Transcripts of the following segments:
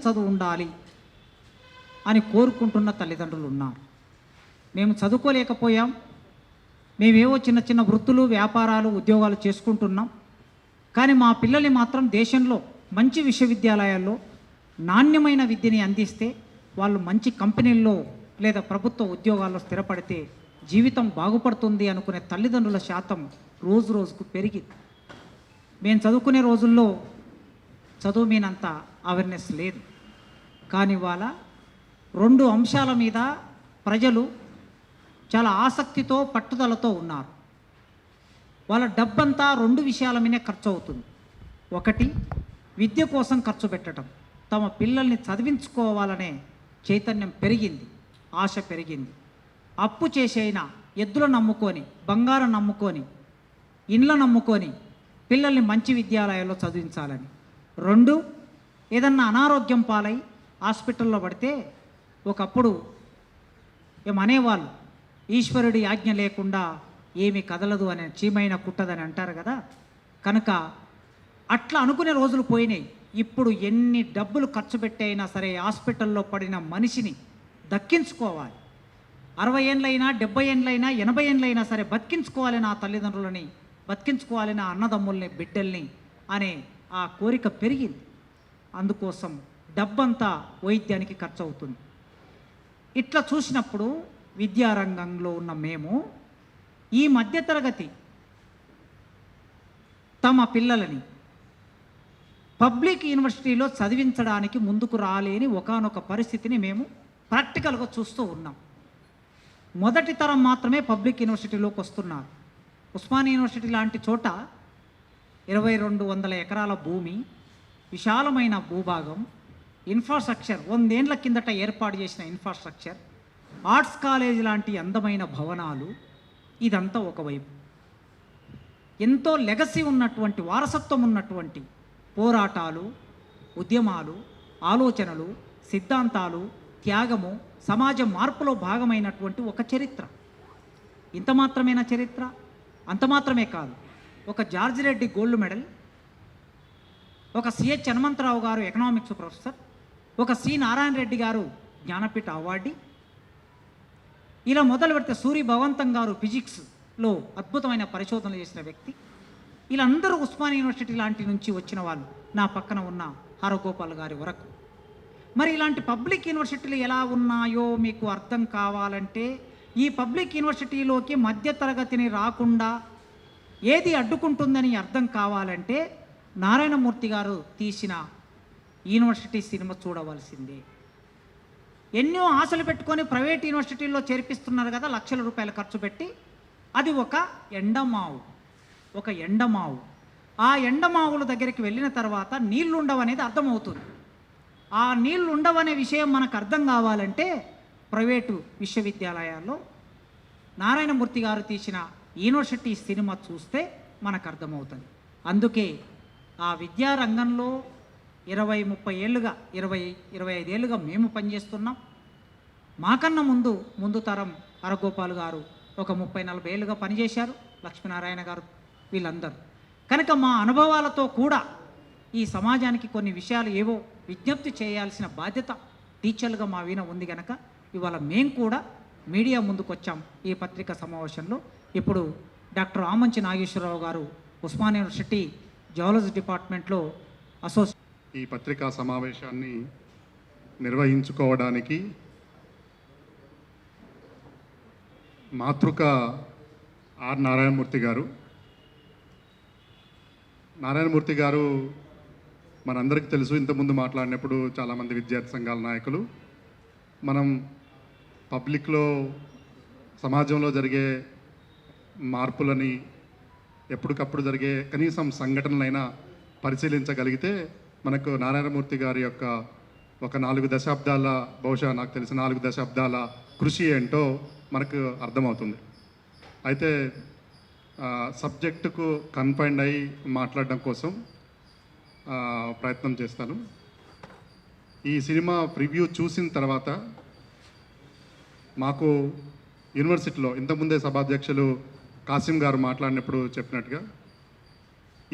చదువు ఉండాలి అని కోరుకుంటున్న తల్లిదండ్రులు ఉన్నారు. మేము చదువుకోలేకపోయాం, మేమేవో చిన్న చిన్న వృత్తులు, వ్యాపారాలు, ఉద్యోగాలు చేసుకుంటున్నాం, కానీ మా పిల్లల్ని మాత్రం దేశంలో మంచి విశ్వవిద్యాలయాల్లో నాణ్యమైన విద్యని అందిస్తే వాళ్ళు మంచి కంపెనీల్లో లేదా ప్రభుత్వ ఉద్యోగాల్లో స్థిరపడితే జీవితం బాగుపడుతుంది అనుకునే తల్లిదండ్రుల శాతం రోజు రోజుకు పెరిగింది. మేము చదువుకునే రోజుల్లో చదువు మీనంత అవేర్నెస్ లేదు, కానీ వాళ్ళ 2 అంశాల మీద ప్రజలు చాలా ఆసక్తితో పట్టుదలతో ఉన్నారు. వాళ్ళ డబ్బంతా 2 విషయాల మీదే ఖర్చు అవుతుంది. ఒకటి, విద్య కోసం ఖర్చు పెట్టడం. తమ పిల్లల్ని చదివించుకోవాలనే చైతన్యం పెరిగింది, ఆశ పెరిగింది. అప్పు చేసైనా ఎద్దులను నమ్ముకొని, బంగారం నమ్ముకొని, ఇండ్ల నమ్ముకొని పిల్లల్ని మంచి విద్యాలయాల్లో చదివించాలని. 2, ఏదన్నా అనారోగ్యం పాలై హాస్పిటల్లో పడితే ఒకప్పుడు ఏమనేవాళ్ళు, ఈశ్వరుడి ఆజ్ఞ లేకుండా ఏమీ కదలదు అనే, చీమైన కుట్టదని అంటారు కదా. కనుక అట్లా అనుకునే రోజులు పోయినాయి. ఇప్పుడు ఎన్ని డబ్బులు ఖర్చు పెట్టైనా సరే హాస్పిటల్లో పడిన మనిషిని దక్కించుకోవాలి. 60 ఏళ్ళైనా 70 ఏళ్ళైనా 80 ఏళ్ళైనా సరే బతికించుకోవాలి నా తల్లిదండ్రులని, బతికించుకోవాలి నా అన్నదమ్ముల్ని, బిడ్డల్ని అనే ఆ కోరిక పెరిగింది. అందుకోసం డబ్బంతా వైద్యానికి ఖర్చు అవుతుంది. ఇట్లా చూసినప్పుడు విద్యారంగంలో ఉన్న మేము ఈ మధ్యతరగతి తమ పిల్లలని పబ్లిక్ యూనివర్సిటీలో చదివించడానికి ముందుకు రాలేని ఒకానొక పరిస్థితిని మేము ప్రాక్టికల్గా చూస్తూ ఉన్నాం. మొదటి తరం మాత్రమే పబ్లిక్ యూనివర్సిటీలోకి వస్తున్నారు. ఉస్మానియా యూనివర్సిటీ లాంటి చోట 2200 ఎకరాల భూమి, విశాలమైన భూభాగం, ఇన్ఫ్రాస్ట్రక్చర్ 100 ఏళ్ల కిందట ఏర్పాటు చేసిన ఇన్ఫ్రాస్ట్రక్చర్, ఆర్ట్స్ కాలేజ్ లాంటి అందమైన భవనాలు, ఇదంతా ఒకవైపు. ఎంతో లెగసీ ఉన్నటువంటి, వారసత్వం ఉన్నటువంటి పోరాటాలు, ఉద్యమాలు, ఆలోచనలు, సిద్ధాంతాలు, త్యాగము, సమాజ మార్పులో భాగమైనటువంటి ఒక చరిత్ర. ఇంత మాత్రమేనా చరిత్ర? అంత మాత్రమే కాదు. ఒక జార్జ్ రెడ్డి గోల్డ్ మెడల్, ఒక సిహెచ్ హనుమంతరావు గారు ఎకనామిక్స్ ప్రొఫెసర్, ఒక సి నారాయణ రెడ్డి గారు జ్ఞానపీఠ అవార్డీ, ఇలా మొదలు పెడితే సూరి భగవంతం గారు ఫిజిక్స్లో అద్భుతమైన పరిశోధనలు చేసిన వ్యక్తి. వీళ్ళందరూ ఉస్మానియా యూనివర్సిటీ లాంటి నుంచి వచ్చిన వాళ్ళు, నా పక్కన ఉన్న హరగోపాల్ గారి వరకు. మరి ఇలాంటి పబ్లిక్ యూనివర్సిటీలు ఎలా ఉన్నాయో మీకు అర్థం కావాలంటే, ఈ పబ్లిక్ యూనివర్సిటీలోకి మధ్యతరగతిని రాకుండా ఏది అడ్డుకుంటుందని అర్థం కావాలంటే నారాయణమూర్తి గారు తీసిన యూనివర్సిటీ సినిమా చూడవలసిందే. ఎన్నో ఆశలు పెట్టుకొని ప్రైవేట్ యూనివర్సిటీల్లో చేర్పిస్తున్నారు కదా, లక్షల రూపాయలు ఖర్చు పెట్టి. అది ఒక ఎండమావు, ఒక ఎండమావు. ఆ ఎండమావుల దగ్గరికి వెళ్ళిన తర్వాత నీళ్లు ఉండవనేది అర్థమవుతుంది. ఆ నీళ్లు ఉండవనే విషయం మనకు అర్థం కావాలంటే ప్రైవేటు విశ్వవిద్యాలయాల్లో నారాయణమూర్తి గారు తీసిన యూనివర్సిటీ సినిమా చూస్తే మనకు అర్థమవుతుంది. అందుకే ఆ విద్యారంగంలో 20-30 ఏళ్ళుగా, 20-25 ఏళ్ళుగా మేము పనిచేస్తున్నాం. మాకన్నా ముందు తరం హరగోపాల్ గారు ఒక 30-40 ఏళ్ళుగా పనిచేశారు, లక్ష్మీనారాయణ గారు, వీళ్ళందరూ. కనుక మా అనుభవాలతో కూడా ఈ సమాజానికి కొన్ని విషయాలు ఏవో విజ్ఞప్తి చేయాల్సిన బాధ్యత టీచర్లుగా మా వీణ ఉంది. కనుక ఇవాళ మేము కూడా మీడియా ముందుకు వచ్చాం ఈ పత్రికా సమావేశంలో. ఇప్పుడు డాక్టర్ ఆమంచి నాగేశ్వరరావు గారు ఉస్మానియా యూనివర్సిటీ జువాలజీ డిపార్ట్మెంట్లో ఈ పత్రికా సమావేశాన్ని నిర్వహించుకోవడానికి మాతృక ఆర్ నారాయణమూర్తి గారు. నారాయణమూర్తి గారు మనందరికీ తెలుసు, ఇంతకుముందు మాట్లాడినప్పుడు చాలామంది విద్యార్థి సంఘాల నాయకులు, మనం పబ్లిక్లో సమాజంలో జరిగే మార్పులని, ఎప్పటికప్పుడు జరిగే కనీసం సంఘటనలైనా పరిశీలించగలిగితే మనకు నారాయణమూర్తి గారి యొక్క ఒక 4 దశాబ్దాల, బహుశా నాకు తెలిసిన 4 దశాబ్దాల కృషి ఏంటో మనకు అర్థమవుతుంది. అయితే సబ్జెక్టుకు కన్ఫైండ్ అయి మాట్లాడడం కోసం ప్రయత్నం చేస్తాను. ఈ సినిమా ప్రివ్యూ చూసిన తర్వాత మాకు యూనివర్సిటీలో ఇంతకుముందే సభాధ్యక్షులు కాసిం గారు మాట్లాడినప్పుడు చెప్పినట్టుగా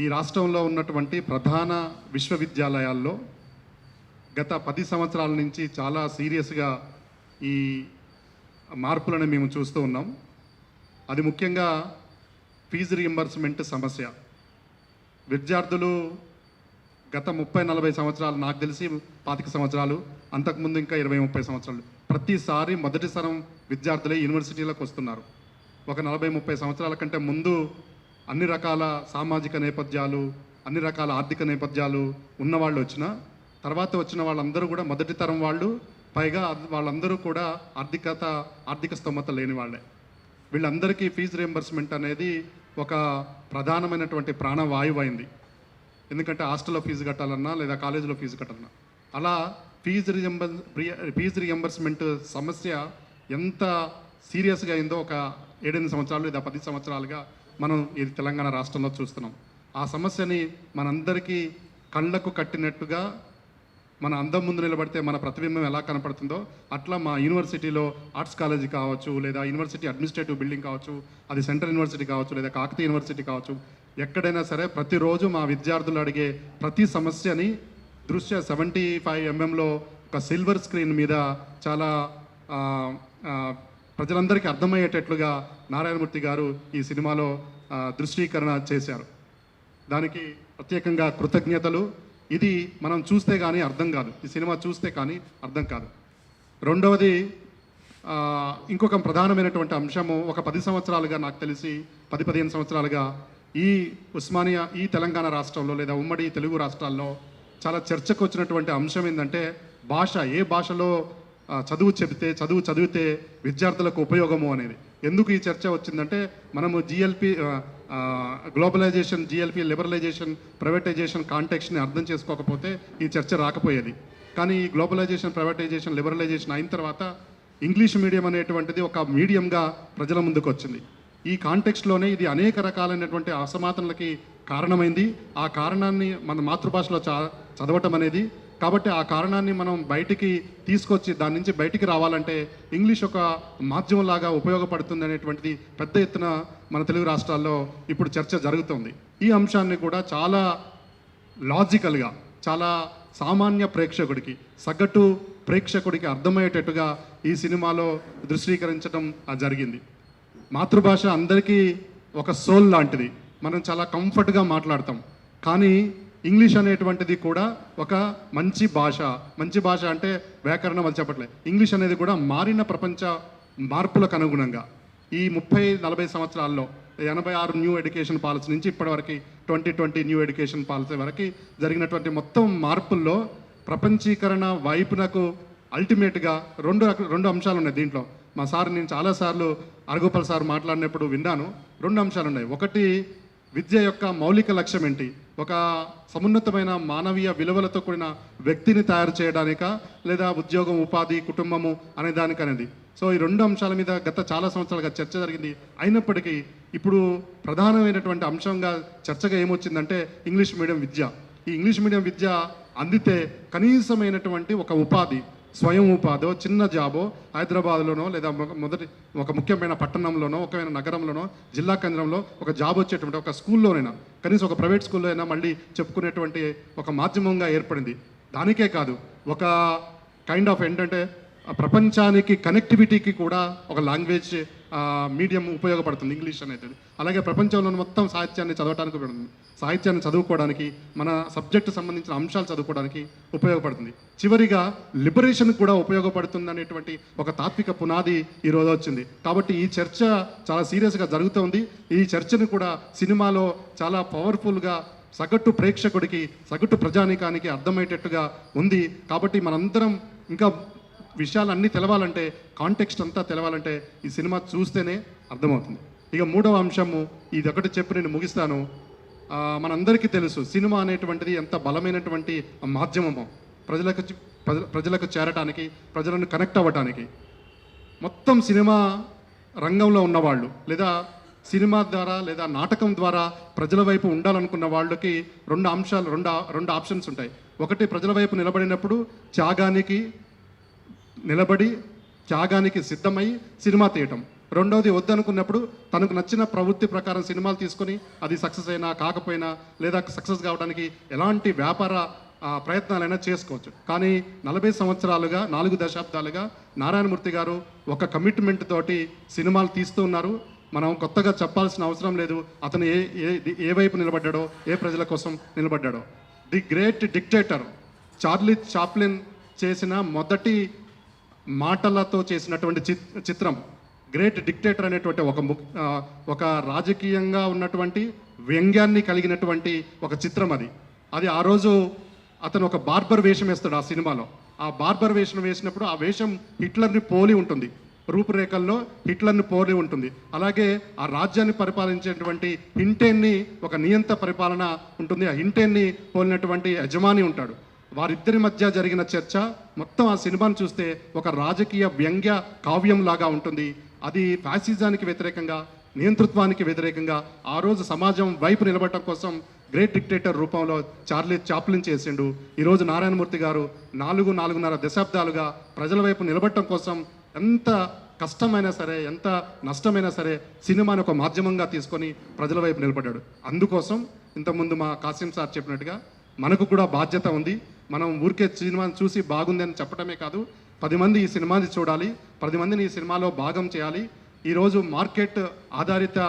ఈ రాష్ట్రంలో ఉన్నటువంటి ప్రధాన విశ్వవిద్యాలయాల్లో గత 10 సంవత్సరాల నుంచి చాలా సీరియస్గా ఈ మార్పులను మేము చూస్తూ ఉన్నాం. అది ముఖ్యంగా ఫీజు రీయింబర్స్మెంట్ సమస్య. విద్యార్థులు గత 30-40 సంవత్సరాలు, నాకు తెలిసి 25 సంవత్సరాలు, అంతకుముందు ఇంకా 20-30 సంవత్సరాలు, ప్రతిసారి మొదటి తరం విద్యార్థులే యూనివర్సిటీలకు వస్తున్నారు. ఒక 40-30 సంవత్సరాల కంటే ముందు అన్ని రకాల సామాజిక నేపథ్యాలు, అన్ని రకాల ఆర్థిక నేపథ్యాలు ఉన్నవాళ్ళు తర్వాత వచ్చిన వాళ్ళందరూ కూడా మొదటి తరం వాళ్ళు, పైగా వాళ్ళందరూ కూడా ఆర్థిక స్తోమత లేని వాళ్ళే. వీళ్ళందరికీ ఫీజు రీయింబర్స్మెంట్ అనేది ఒక ప్రధానమైనటువంటి ప్రాణవాయువు అయింది. ఎందుకంటే హాస్టల్లో ఫీజు కట్టాలన్నా లేదా కాలేజీలో ఫీజు కట్టాలన్నా, అలా ఫీజు రీయింబర్స్మెంట్ సమస్య ఎంత సీరియస్గా అయిందో ఒక 7-8 సంవత్సరాలు లేదా 10 సంవత్సరాలుగా మనం ఇది తెలంగాణ రాష్ట్రంలో చూస్తున్నాం. ఆ సమస్యని మనందరికీ కళ్ళకు కట్టినట్టుగా, మన అందం ముందు నిలబడితే మన ప్రతిబింబం ఎలా కనపడుతుందో అట్లా మా యూనివర్సిటీలో ఆర్ట్స్ కాలేజీ కావచ్చు, లేదా యూనివర్సిటీ అడ్మినిస్ట్రేటివ్ బిల్డింగ్ కావచ్చు, అది సెంట్రల్ యూనివర్సిటీ కావచ్చు, లేదా కాకతీయ యూనివర్సిటీ కావచ్చు, ఎక్కడైనా సరే ప్రతిరోజు మా విద్యార్థులు అడిగే ప్రతి సమస్యని దృశ్య 75 mm ఒక సిల్వర్ స్క్రీన్ మీద చాలా ప్రజలందరికీ అర్థమయ్యేటట్లుగా నారాయణమూర్తి గారు ఈ సినిమాలో దృశ్యీకరణ చేశారు. దానికి ప్రత్యేకంగా కృతజ్ఞతలు. ఇది మనం చూస్తే కానీ అర్థం కాదు, ఈ సినిమా చూస్తే కానీ అర్థం కాదు. రెండవది, ఇంకొక ప్రధానమైనటువంటి అంశము, ఒక 10 సంవత్సరాలుగా, నాకు తెలిసి 10-15 సంవత్సరాలుగా ఈ ఉస్మానియా, ఈ తెలంగాణ రాష్ట్రంలో లేదా ఉమ్మడి తెలుగు రాష్ట్రాల్లో చాలా చర్చకు వచ్చినటువంటి అంశం ఏంటంటే భాష. ఏ భాషలో చదివితే విద్యార్థులకు ఉపయోగము అనేది. ఎందుకు ఈ చర్చ వచ్చిందంటే, మనము గ్లోబలైజేషన్, లిబరలైజేషన్, ప్రైవేటైజేషన్ కాంటెక్స్ని అర్థం చేసుకోకపోతే ఈ చర్చ రాకపోయేది. కానీ ఈ గ్లోబలైజేషన్, ప్రైవేటైజేషన్, లిబరలైజేషన్ అయిన తర్వాత ఇంగ్లీష్ మీడియం అనేటువంటిది ఒక మీడియంగా ప్రజల ముందుకు వచ్చింది. ఈ కాంటెక్స్ట్లోనే ఇది అనేక రకాలైనటువంటి అసమానతలకి కారణమైంది. ఆ కారణాన్ని మన మాతృభాషలో చదవటం అనేది, కాబట్టి ఆ కారణాన్ని మనం బయటికి తీసుకొచ్చి దాని నుంచి బయటికి రావాలంటే ఇంగ్లీష్ ఒక మాధ్యమంలాగా ఉపయోగపడుతుంది అనేటువంటిది పెద్ద ఎత్తున మన తెలుగు రాష్ట్రాల్లో ఇప్పుడు చర్చ జరుగుతుంది. ఈ అంశాన్ని కూడా చాలా లాజికల్గా, చాలా సామాన్య ప్రేక్షకుడికి, సగటు ప్రేక్షకుడికి అర్థమయ్యేటట్టుగా ఈ సినిమాలో దృశ్యీకరించడం జరిగింది. మాతృభాష అందరికీ ఒక సోల్ లాంటిది. మనం చాలా కంఫర్ట్గా మాట్లాడతాం. కానీ ఇంగ్లీష్ అనేటువంటిది కూడా ఒక మంచి భాష. మంచి భాష అంటే వ్యాకరణం అది చెప్పట్లేదు. ఇంగ్లీష్ అనేది కూడా మారిన ప్రపంచ మార్పులకు అనుగుణంగా ఈ 30-40 సంవత్సరాల్లో 86 న్యూ ఎడ్యుకేషన్ పాలసీ నుంచి ఇప్పటివరకు 2020 న్యూ ఎడ్యుకేషన్ పాలసీ వరకు జరిగినటువంటి మొత్తం మార్పుల్లో ప్రపంచీకరణ వైపునకు అల్టిమేట్గా రెండు అంశాలు ఉన్నాయి దీంట్లో. మా సార్, నేను చాలాసార్లు అరగోపాల్ సార్ మాట్లాడినప్పుడు విన్నాను. 2 అంశాలు ఉన్నాయి. ఒకటి, విద్య యొక్క మౌలిక లక్ష్యం ఏంటి? ఒక సమున్నతమైన మానవీయ విలువలతో కూడిన వ్యక్తిని తయారు చేయడానికా, లేదా ఉద్యోగం, ఉపాధి, కుటుంబము అనే దానికనేది. సో ఈ 2 అంశాల మీద గత చాలా సంవత్సరాలుగా చర్చ జరిగింది. అయినప్పటికీ ఇప్పుడు ప్రధానమైనటువంటి అంశంగా చర్చగా ఏమొచ్చిందంటే ఇంగ్లీష్ మీడియం విద్య. ఈ ఇంగ్లీష్ మీడియం విద్య అందితే కనీసమైనటువంటి ఒక ఉపాధి, స్వయం ఉపాధో, చిన్న జాబో, హైదరాబాద్లోనో లేదా ఒక ముఖ్యమైన పట్టణంలోనో, ఒకమైన నగరంలోనో, జిల్లా కేంద్రంలో ఒక జాబ్ వచ్చేటువంటి ఒక స్కూల్లోనైనా, కనీసం ఒక ప్రైవేట్ స్కూల్లో అయినా మళ్ళీ చెప్పుకునేటువంటి ఒక మాధ్యమంగా ఏర్పడింది. దానికే కాదు, ఒక కైండ్ ఆఫ్ ఏంటంటే ప్రపంచానికి కనెక్టివిటీకి కూడా ఒక లాంగ్వేజ్ మీడియం ఉపయోగపడుతుంది ఇంగ్లీష్ అనేది. అలాగే ప్రపంచంలోని మొత్తం సాహిత్యాన్ని చదవడానికి ఉపయోగపడుతుంది. సాహిత్యాన్ని చదువుకోవడానికి, మన సబ్జెక్టు సంబంధించిన అంశాలు చదువుకోవడానికి ఉపయోగపడుతుంది. చివరిగా లిబరేషన్ కూడా ఉపయోగపడుతుంది అనేటువంటి ఒక తాత్విక పునాది ఈరోజు వచ్చింది. కాబట్టి ఈ చర్చ చాలా సీరియస్గా జరుగుతోంది. ఈ చర్చను కూడా సినిమాలో చాలా పవర్ఫుల్గా సగటు ప్రేక్షకుడికి, సగటు ప్రజానీకానికి అర్థమయ్యేటట్టుగా ఉంది. కాబట్టి మనందరం ఇంకా విషయాలన్నీ తెలవాలంటే, కాంటెక్స్ట్ అంతా తెలవాలంటే ఈ సినిమా చూస్తేనే అర్థమవుతుంది. ఇక 3వ అంశము, ఇది ఒకటి చెప్పి నేను ముగిస్తాను. మనందరికీ తెలుసు సినిమా అనేటువంటిది ఎంత బలమైనటువంటి మాధ్యమమో ప్రజలకు చేరటానికి, ప్రజలను కనెక్ట్ అవ్వటానికి. మొత్తం సినిమా రంగంలో ఉన్నవాళ్ళు, లేదా సినిమా ద్వారా లేదా నాటకం ద్వారా ప్రజల వైపు ఉండాలనుకున్న వాళ్ళకి రెండు ఆప్షన్స్ ఉంటాయి. ఒకటి, ప్రజల వైపు నిలబడినప్పుడు త్యాగానికి సిద్ధమై సినిమా తీయటం. రెండవది, వద్దనుకున్నప్పుడు తనకు నచ్చిన ప్రవృత్తి ప్రకారం సినిమాలు తీసుకొని అది సక్సెస్ అయినా కాకపోయినా, లేదా సక్సెస్ కావడానికి ఎలాంటి వ్యాపార ప్రయత్నాలైనా చేసుకోవచ్చు. కానీ 40 సంవత్సరాలుగా 4 దశాబ్దాలుగా నారాయణమూర్తి గారు ఒక కమిట్మెంట్ తోటి సినిమాలు తీస్తూ ఉన్నారు. మనం కొత్తగా చెప్పాల్సిన అవసరం లేదు అతను ఏ వైపు నిలబడ్డాడో, ఏ ప్రజల కోసం నిలబడ్డాడో. The great dictator Charlie Chaplin చేసిన మొదటి మాటలతో చేసినటువంటి చిత్రం గ్రేట్ డిక్టేటర్ అనేటువంటి ఒక రాజకీయంగా ఉన్నటువంటి వ్యంగ్యాన్ని కలిగినటువంటి ఒక చిత్రం అది ఆ రోజు అతను ఒక బార్బర్ వేషం వేస్తాడు ఆ సినిమాలో. ఆ బార్బర్ వేషం వేసినప్పుడు ఆ వేషం హిట్లర్ని పోలి ఉంటుంది, రూపురేఖల్లో హిట్లర్ని పోలి ఉంటుంది. అలాగే ఆ రాజ్యాన్ని పరిపాలించేటువంటి హింటేన్ని ఒక నియంత పరిపాలన ఉంటుంది, ఆ హింటేన్ని పోలినటువంటి యజమాని ఉంటాడు. వారిద్దరి మధ్య జరిగిన చర్చ మొత్తం ఆ సినిమాను చూస్తే ఒక రాజకీయ వ్యంగ్య కావ్యం లాగా ఉంటుంది. అది ఫ్యాసిజానికి వ్యతిరేకంగా, నియంతృత్వానికి వ్యతిరేకంగా ఆ రోజు సమాజం వైపు నిలబడటం కోసం గ్రేట్ డిక్టేటర్ రూపంలో చార్లీ చాప్లిన్ చేసిండు. ఈరోజు నారాయణమూర్తి గారు 4.5 దశాబ్దాలుగా ప్రజల వైపు నిలబడటం కోసం ఎంత కష్టమైనా సరే, ఎంత నష్టమైనా సరే సినిమాని ఒక మాధ్యమంగా తీసుకొని ప్రజల వైపు నిలబడ్డాడు. అందుకోసం ఇంతకుముందు మా కాసిం సార్ చెప్పినట్టుగా మనకు కూడా బాధ్యత ఉంది. మనం ఊరికే సినిమాని చూసి బాగుంది అని చెప్పడమే కాదు, 10 మంది ఈ సినిమాని చూడాలి, 10 మందిని ఈ సినిమాలో భాగం చేయాలి. ఈరోజు మార్కెట్ ఆధారిత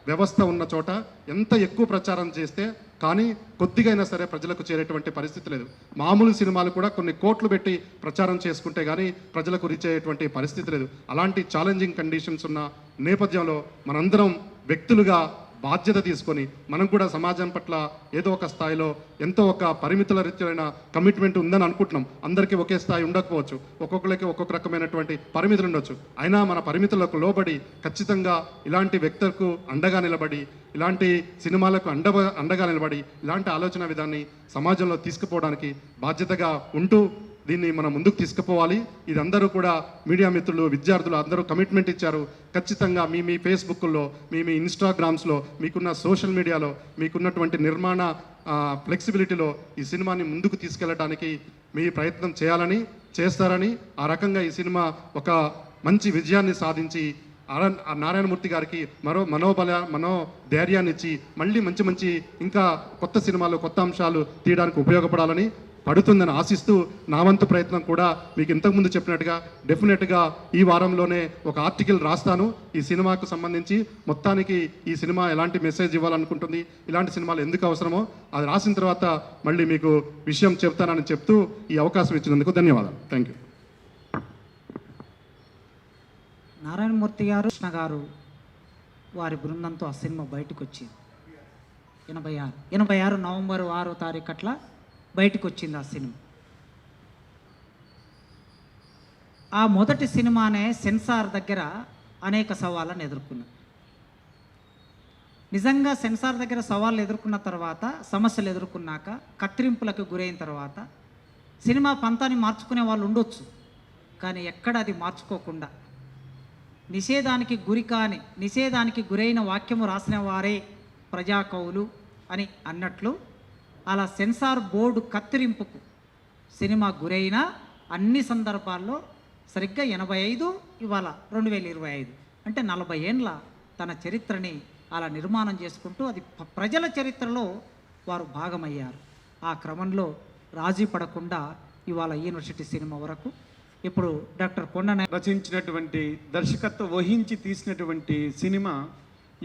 వ్యవస్థ ఉన్న చోట ఎంత ఎక్కువ ప్రచారం చేస్తే కానీ కొద్దిగా అయినా సరే ప్రజలకు చేరేటువంటి పరిస్థితి లేదు. మామూలు సినిమాలు కూడా కొన్ని కోట్లు పెట్టి ప్రచారం చేసుకుంటే కానీ ప్రజలకు రీచ్ అయ్యేటువంటి పరిస్థితి లేదు. అలాంటి ఛాలెంజింగ్ కండిషన్స్ ఉన్న నేపథ్యంలో మనందరం వ్యక్తులుగా బాధ్యత తీసుకొని మనం కూడా సమాజం పట్ల ఏదో ఒక స్థాయిలో ఎంతో ఒక పరిమితుల రీత్యైన కమిట్మెంట్ ఉందని అనుకుంటున్నాం. అందరికీ ఒకే స్థాయి ఉండకపోవచ్చు, ఒక్కొక్కరికి ఒక్కొక్క రకమైనటువంటి పరిమితులు ఉండొచ్చు. అయినా మన పరిమితులకు లోబడి ఖచ్చితంగా ఇలాంటి వ్యక్తులకు అండగా నిలబడి, ఇలాంటి సినిమాలకు అండగా నిలబడి ఇలాంటి ఆలోచన విధాన్ని సమాజంలో తీసుకుపోవడానికి బాధ్యతగా ఉంటూ దీన్ని మనం ముందుకు తీసుకుపోవాలి. ఇది అందరూ కూడా మీడియా మిత్రులు, విద్యార్థులు అందరూ కమిట్మెంట్ ఇచ్చారు. ఖచ్చితంగా మీ ఫేస్బుక్లో, మీ ఇన్స్టాగ్రామ్స్లో, మీకున్న సోషల్ మీడియాలో మీకున్నటువంటి నిర్మాణ ఫ్లెక్సిబిలిటీలో ఈ సినిమాని ముందుకు తీసుకెళ్ళడానికి మీ ప్రయత్నం చేస్తారని, ఆ రకంగా ఈ సినిమా ఒక మంచి విజయాన్ని సాధించి నారాయణమూర్తి గారికి మనోధైర్యాన్ని ఇచ్చి మళ్ళీ మంచి ఇంకా కొత్త సినిమాలు, కొత్త అంశాలు తీయడానికి ఉపయోగపడాలని పడుతుందని ఆశిస్తూ నా వంతు ప్రయత్నం కూడా మీకు ఇంతకుముందు చెప్పినట్టుగా డెఫినెట్గా ఈ వారంలోనే ఒక ఆర్టికల్ రాస్తాను ఈ సినిమాకు సంబంధించి. మొత్తానికి ఈ సినిమా ఎలాంటి మెసేజ్ ఇవ్వాలనుకుంటుంది, ఇలాంటి సినిమాలు ఎందుకు అవసరమో అది రాసిన తర్వాత మళ్ళీ మీకు విషయం చెప్తానని చెప్తూ ఈ అవకాశం ఇచ్చినందుకు ధన్యవాదాలు. Thank you. నారాయణమూర్తి గారు, కృష్ణ గారు వారి బృందంతో ఆ సినిమా బయటకు వచ్చింది 86 నవంబర్ 6వ తారీఖు అట్లా బయటకు వచ్చింది ఆ సినిమా. ఆ మొదటి సినిమానే సెన్సార్ దగ్గర అనేక సవాళ్ళను ఎదుర్కొన్నది. నిజంగా సెన్సార్ దగ్గర సవాళ్ళు ఎదుర్కొన్న తర్వాత, సమస్యలు ఎదుర్కొన్నాక, కత్తిరింపులకు గురైన తర్వాత సినిమా పంతాన్ని మార్చుకునే వాళ్ళు ఉండొచ్చు. కానీ ఎక్కడ అది మార్చుకోకుండా నిషేధానికి గురైన వాక్యము రాసిన వారే ప్రజాకవులు అని అన్నట్లు అలా సెన్సార్ బోర్డు కత్తిరింపుకు సినిమా గురైన అన్ని సందర్భాల్లో సరిగ్గా 85, ఇవాళ 2025 అంటే 40 ఏండ్ల తన చరిత్రని అలా నిర్మాణం చేసుకుంటూ అది ప్రజల చరిత్రలో వారు భాగమయ్యారు. ఆ క్రమంలో రాజీ పడకుండా ఇవాళ యూనివర్సిటీ సినిమా వరకు ఇప్పుడు డాక్టర్ కొండన రచించినటువంటి, దర్శకత్వం వహించి తీసినటువంటి సినిమా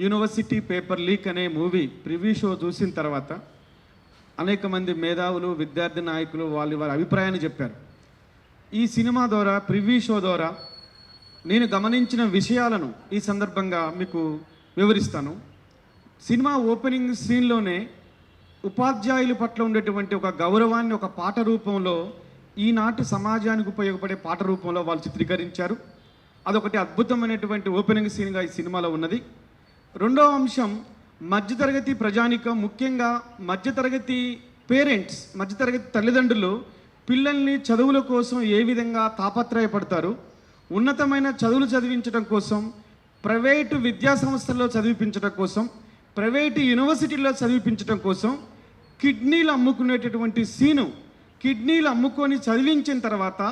యూనివర్సిటీ పేపర్ లీక్ అనే మూవీ ప్రివ్యూ షో చూసిన తర్వాత అనేక మంది మేధావులు, విద్యార్థి నాయకులు వారి అభిప్రాయాన్ని చెప్పారు. ఈ సినిమా ద్వారా, ప్రివ్యూ షో ద్వారా నేను గమనించిన విషయాలను ఈ సందర్భంగా మీకు వివరిస్తాను. సినిమా ఓపెనింగ్ సీన్లోనే ఉపాధ్యాయుల పట్ల ఉండేటువంటి ఒక గౌరవాన్ని ఒక పాట రూపంలో, ఈనాటి సమాజానికి ఉపయోగపడే పాట రూపంలో వాళ్ళు చిత్రీకరించారు. అదొకటి అద్భుతమైనటువంటి ఓపెనింగ్ సీన్గా ఈ సినిమాలో ఉన్నది. రెండవ అంశం, మధ్యతరగతి ప్రజానికం, ముఖ్యంగా మధ్యతరగతి పేరెంట్స్, మధ్యతరగతి తల్లిదండ్రులు పిల్లల్ని చదువుల కోసం ఏ విధంగా తాపత్రయపడతారు, ఉన్నతమైన చదువులు చదివించడం కోసం, ప్రైవేటు విద్యా సంస్థల్లో చదివించడం కోసం, ప్రైవేటు యూనివర్సిటీల్లో చదివించడం కోసం కిడ్నీలు అమ్ముకునేటటువంటి సీను, కిడ్నీలు అమ్ముకొని చదివించిన తర్వాత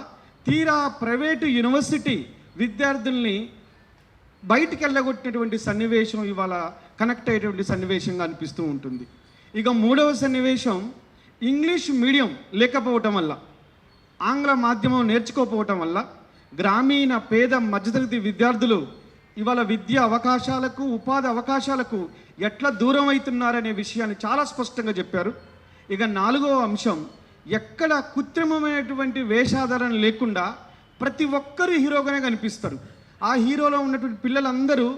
తీరా ప్రైవేటు యూనివర్సిటీ విద్యార్థుల్ని బయటికి వెళ్ళగొట్టినటువంటి సన్నివేశం ఇవాళ కనెక్ట్ అయ్యేటువంటి సన్నివేశంగా అనిపిస్తూ ఉంటుంది. ఇక మూడవ సన్నివేశం, ఇంగ్లీష్ మీడియం లేకపోవటం వల్ల, ఆంగ్ల మాధ్యమం నేర్చుకోకపోవటం వల్ల గ్రామీణ పేద మధ్యతరగతి విద్యార్థులు ఇవాళ విద్యా అవకాశాలకు, ఉపాధి అవకాశాలకు ఎట్లా దూరం అవుతున్నారనే విషయాన్ని చాలా స్పష్టంగా చెప్పారు. ఇక 4వ అంశం, ఎక్కడ కృత్రిమమైనటువంటి వేషాధారణ లేకుండా ప్రతి ఒక్కరు హీరోగానే కనిపిస్తారు. ఆ హీరోలో ఉన్నటువంటి పిల్లలందరూ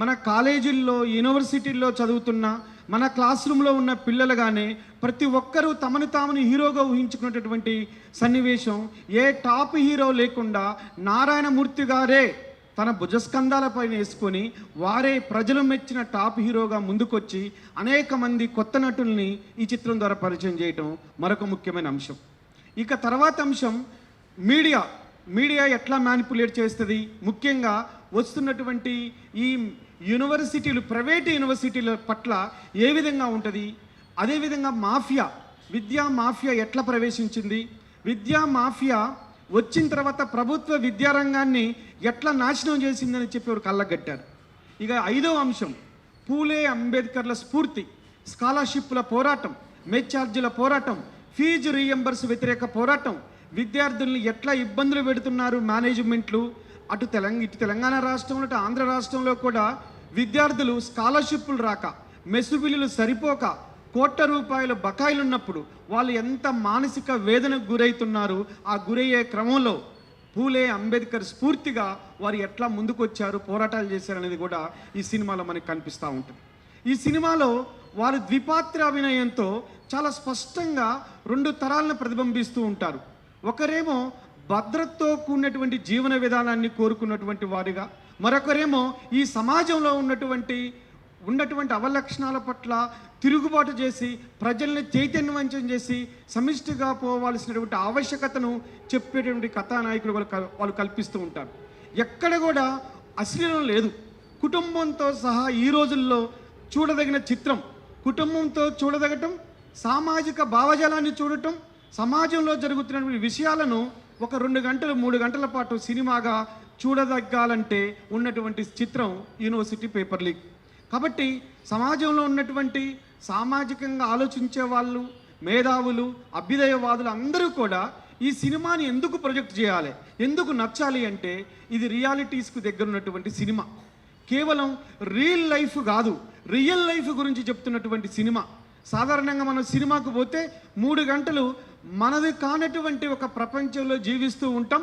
మన కాలేజీల్లో, యూనివర్సిటీల్లో చదువుతున్న, మన క్లాస్ రూమ్లో ఉన్న పిల్లలుగానే ప్రతి ఒక్కరూ తమను తాముని హీరోగా ఊహించుకున్నటువంటి సన్నివేశం. ఏ టాప్ హీరో లేకుండా నారాయణమూర్తి గారే తన భుజస్కంధాలపైన వేసుకొని వారే ప్రజలు మెచ్చిన టాప్ హీరోగా ముందుకొచ్చి అనేక మంది కొత్త నటుల్ని ఈ చిత్రం ద్వారా పరిచయం చేయటం మరొక ముఖ్యమైన అంశం. ఇక తర్వాత అంశం, మీడియా ఎట్లా మ్యానిపులేట్ చేస్తుంది, ముఖ్యంగా వస్తున్నటువంటి ఈ యూనివర్సిటీలు, ప్రైవేట్ యూనివర్సిటీల పట్ల ఏ విధంగా ఉంటుంది, అదేవిధంగా విద్యా మాఫియా ఎట్లా ప్రవేశించింది, విద్యా మాఫియా వచ్చిన తర్వాత ప్రభుత్వ విద్యారంగాన్ని ఎట్లా నాశనం చేసిందని చెప్పి వారు కళ్ళగట్టారు. ఇక 5వ అంశం, పూలే అంబేద్కర్ల స్ఫూర్తి, స్కాలర్షిప్ల పోరాటం, మెస్ ఛార్జీల పోరాటం, ఫీజు రీఎంబర్స్ వ్యతిరేక పోరాటం, విద్యార్థుల్ని ఎట్లా ఇబ్బందులు పెడుతున్నారు మేనేజ్మెంట్లు, ఇటు తెలంగాణ రాష్ట్రంలో, అటు ఆంధ్ర రాష్ట్రంలో కూడా విద్యార్థులు స్కాలర్షిప్లు రాక, మెస్సు బిల్లులు సరిపోక, కోట్ల రూపాయల బకాయిలు ఉన్నప్పుడు వాళ్ళు ఎంత మానసిక వేదనకు గురవుతున్నారు. ఆ గురయ్యే క్రమంలో పూలే అంబేద్కర్ స్ఫూర్తిగా వారు ఎట్లా ముందుకొచ్చారు, పోరాటాలు చేశారు అనేది కూడా ఈ సినిమాలో మనకు కనిపిస్తూ ఉంటుంది. ఈ సినిమాలో వారు ద్విపాత్ర అభినయంతో చాలా స్పష్టంగా 2 తరాలను ప్రతిబింబిస్తూ ఉంటారు. ఒకరేమో భద్రతతో కూడినటువంటి జీవన విధానాన్ని కోరుకున్నటువంటి వారిగా, మరొకరేమో ఈ సమాజంలో ఉన్నటువంటి అవలక్షణాల పట్ల తిరుగుబాటు చేసి ప్రజల్ని చైతన్యవంతం చేసి సమిష్టిగా పోవాల్సినటువంటి ఆవశ్యకతను చెప్పేటువంటి కథానాయకులు వాళ్ళు కల్పిస్తూ ఉంటారు. ఎక్కడ కూడా అశ్లీలం లేదు. కుటుంబంతో సహా ఈ రోజుల్లో చూడదగిన చిత్రం, కుటుంబంతో చూడదగటం, సామాజిక భావజాలాన్ని చూడటం, సమాజంలో జరుగుతున్నటువంటి విషయాలను ఒక 2 గంటలు 3 గంటల పాటు సినిమాగా చూడదగ్గాలంటే ఉన్నటువంటి చిత్రం యూనివర్సిటీ పేపర్ లీక్. కాబట్టి సమాజంలో ఉన్నటువంటి సామాజికంగా ఆలోచించే వాళ్ళు, మేధావులు, అభ్యుదయవాదులు అందరూ కూడా ఈ సినిమాని ఎందుకు ప్రొజెక్ట్ చేయాలి, ఎందుకు నచ్చాలి అంటే ఇది రియాలిటీస్కు దగ్గర ఉన్నటువంటి సినిమా. కేవలం రియల్ లైఫ్ కాదు, రియల్ లైఫ్ గురించి చెప్తున్నటువంటి సినిమా. సాధారణంగా మనం సినిమాకు పోతే 3 గంటలు మనది కానటువంటి ఒక ప్రపంచంలో జీవిస్తూ ఉంటాం.